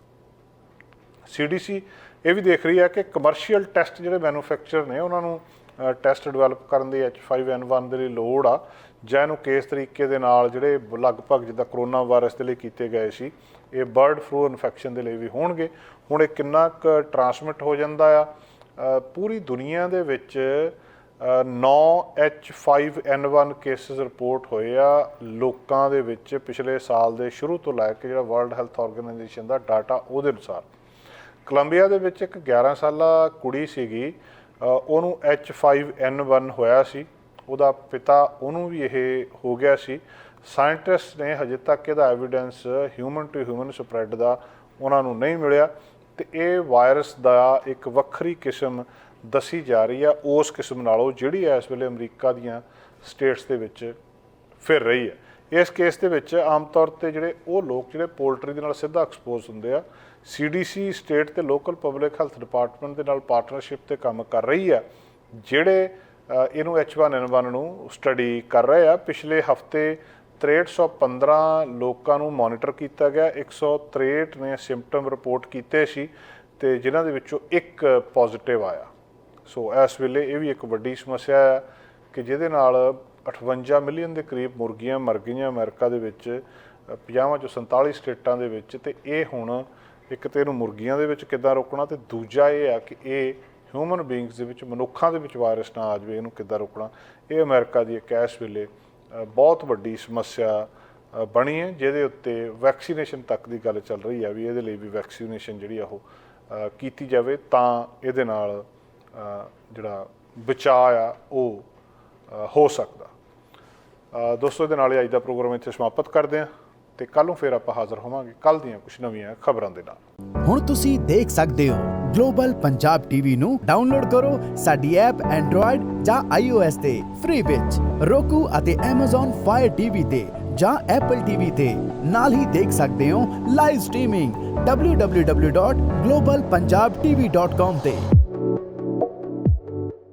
CDC ਇਹ ਵੀ ਦੇਖ ਰਹੀ ਹੈ ਕਿ ਕਮਰਸ਼ੀਅਲ ਟੈਸਟ ਜਿਹੜੇ ਮੈਨੂਫੈਕਚਰ ਨੇ ਉਹਨਾਂ ਨੂੰ ਟੈਸਟ ਡਿਵੈਲਪ ਕਰਨ ਦੀ H5N1 ਦੇ ਲਈ ਲੋੜ ਆ, ਜਾਂ ਇਹਨੂੰ ਕਿਸ ਤਰੀਕੇ ਦੇ ਨਾਲ ਜਿਹੜੇ ਲਗਭਗ ਜਿੱਦਾਂ ਕਰੋਨਾ ਵਾਇਰਸ ਦੇ ਲਈ ਕੀਤੇ ਗਏ ਸੀ, ਇਹ ਬਰਡ ਫਲੂ ਇਨਫੈਕਸ਼ਨ ਦੇ ਲਈ ਵੀ ਹੋਣਗੇ। ਹੁਣ ਇਹ ਕਿੰਨਾ ਕੁ ਟਰਾਂਸਮਿਟ ਹੋ ਜਾਂਦਾ ਆ, ਪੂਰੀ ਦੁਨੀਆ ਦੇ ਵਿੱਚ 9H5N1 ਕੇਸਿਸ ਰਿਪੋਰਟ ਹੋਏ ਆ ਲੋਕਾਂ ਦੇ ਵਿੱਚ ਪਿਛਲੇ ਸਾਲ ਦੇ ਸ਼ੁਰੂ ਤੋਂ ਲੈ ਕੇ, ਜਿਹੜਾ ਵਰਲਡ ਹੈਲਥ ਆਰਗੇਨਾਈਜੇਸ਼ਨ ਦਾ ਡਾਟਾ ਉਹਦੇ ਅਨੁਸਾਰ। ਕੋਲੰਬੀਆ ਦੇ ਵਿੱਚ ਇੱਕ 11 ਸਾਲਾ ਕੁੜੀ ਸੀਗੀ, ਉਹਨੂੰ H5N1 ਹੋਇਆ ਸੀ, ਉਹਦਾ ਪਿਤਾ ਉਹਨੂੰ ਵੀ ਇਹ ਹੋ ਗਿਆ ਸੀ। ਸਾਇੰਟਿਸਟ ਨੇ ਹਜੇ ਤੱਕ ਇਹਦਾ evidence human to human spread ਦਾ ਉਹਨਾਂ ਨੂੰ ਨਹੀਂ ਮਿਲਿਆ, ਤੇ ਇਹ ਵਾਇਰਸ ਦਾ ਇੱਕ ਵੱਖਰੀ ਕਿਸਮ ਦੱਸੀ ਜਾ ਰਹੀ ਆ ਉਸ ਕਿਸਮ ਨਾਲੋਂ ਜਿਹੜੀ ਇਸ ਵੇਲੇ ਅਮਰੀਕਾ ਦੀਆਂ ਸਟੇਟਸ ਦੇ ਵਿੱਚ ਫਿਰ ਰਹੀ ਹੈ। ਇਸ ਕੇਸ ਦੇ ਵਿੱਚ ਆਮ ਤੌਰ ਤੇ ਜਿਹੜੇ ਉਹ ਲੋਕ ਜਿਹੜੇ ਪੋਲਟਰੀ ਦੇ ਨਾਲ ਸਿੱਧਾ ਐਕਸਪੋਜ਼ ਹੁੰਦੇ ਆ, CDC ਸਟੇਟ ਤੇ ਲੋਕਲ ਪਬਲਿਕ ਹੈਲਥ ਡਿਪਾਰਟਮੈਂਟ ਦੇ ਨਾਲ ਪਾਰਟਨਰਸ਼ਿਪ ਤੇ ਕੰਮ ਕਰ ਰਹੀ ਆ, ਜਿਹੜੇ ਇਹਨੂੰ H1N1 ਨੂੰ ਸਟੱਡੀ ਕਰ ਰਹੇ ਆ। ਪਿਛਲੇ ਹਫਤੇ 6315 ਲੋਕਾਂ ਨੂੰ ਮੋਨੀਟਰ ਕੀਤਾ ਗਿਆ, 163 ਨੇ ਸਿੰਪਟਮ ਰਿਪੋਰਟ ਕੀਤੇ ਸੀ ਤੇ ਜਿਨ੍ਹਾਂ ਦੇ ਵਿੱਚੋਂ ਇੱਕ ਪੋਜ਼ਿਟਿਵ ਆਇਆ। ਸੋ ਇਸ ਵੇਲੇ ਇਹ ਵੀ ਇੱਕ ਵੱਡੀ ਸਮੱਸਿਆ ਹੈ ਕਿ ਜਿਹਦੇ ਨਾਲ 58 ਮਿਲੀਅਨ ਦੇ ਕਰੀਬ ਮੁਰਗੀਆਂ ਮਰ ਗਈਆਂ ਅਮਰੀਕਾ ਦੇ ਵਿੱਚ, 50 ਚੋਂ 47 ਸਟੇਟਾਂ ਦੇ ਵਿੱਚ। ਤੇ ਇਹ ਹੁਣ ਇੱਕ ਤਾਂ ਇਹਨੂੰ ਮੁਰਗੀਆਂ ਦੇ ਵਿੱਚ ਕਿੱਦਾਂ ਰੋਕਣਾ, ਤੇ ਦੂਜਾ ਇਹ ਆ ਕਿ ਇਹ ਹਿਊਮਨ ਬੀਇੰਗਸ ਦੇ ਵਿੱਚ, ਮਨੁੱਖਾਂ ਦੇ ਵਿੱਚ ਵਾਇਰਸ ਨਾ ਆ ਜਾਵੇ, ਇਹਨੂੰ ਕਿੱਦਾਂ ਰੋਕਣਾ। ਇਹ ਅਮਰੀਕਾ ਦੀ ਇੱਕ ਇਸ ਵੇਲੇ ਬਹੁਤ ਵੱਡੀ ਸਮੱਸਿਆ ਬਣੀ ਹੈ, ਜਿਹਦੇ ਉੱਤੇ ਵੈਕਸੀਨੇਸ਼ਨ ਤੱਕ ਦੀ ਗੱਲ ਚੱਲ ਰਹੀ ਹੈ ਵੀ ਇਹਦੇ ਲਈ ਵੀ ਵੈਕਸੀਨੇਸ਼ਨ ਜਿਹੜੀ ਆ ਉਹ ਕੀਤੀ ਜਾਵੇ, ਤਾਂ ਇਹਦੇ ਨਾਲ ਜਿਹੜਾ ਬਚਾਅ ਆ ਉਹ ਹੋ ਸਕਦਾ। ਦੋਸਤੋ, ਇਹਦੇ ਨਾਲ ਹੀ ਅੱਜ ਦਾ ਪ੍ਰੋਗਰਾਮ ਇੱਥੇ ਸਮਾਪਤ ਕਰਦੇ ਹਾਂ ਤੇ ਕੱਲ੍ਹ ਨੂੰ ਫਿਰ ਆਪਾਂ ਹਾਜ਼ਰ ਹੋਵਾਂਗੇ ਕੱਲ੍ਹ ਦੀਆਂ ਕੁਝ ਨਵੀਆਂ ਖਬਰਾਂ ਦੇ ਨਾਲ। ਹੁਣ ਤੁਸੀਂ ਦੇਖ ਸਕਦੇ ਹੋ ਗਲੋਬਲ ਪੰਜਾਬ ਟੀਵੀ ਨੂੰ ਡਾਊਨਲੋਡ ਕਰੋ ਸਾਡੀ ਐਪ ਐਂਡਰੋਇਡ ਜਾਂ iOS ਤੇ ਫ੍ਰੀ ਵਿੱਚ, roku ਅਤੇ Amazon Fire TV ਤੇ ਜਾਂ Apple TV ਤੇ। ਨਾਲ ਹੀ ਦੇਖ ਸਕਦੇ ਹੋ ਲਾਈਵ ਸਟ੍ਰੀਮਿੰਗ www.globalpunjabtv.com ਤੇ।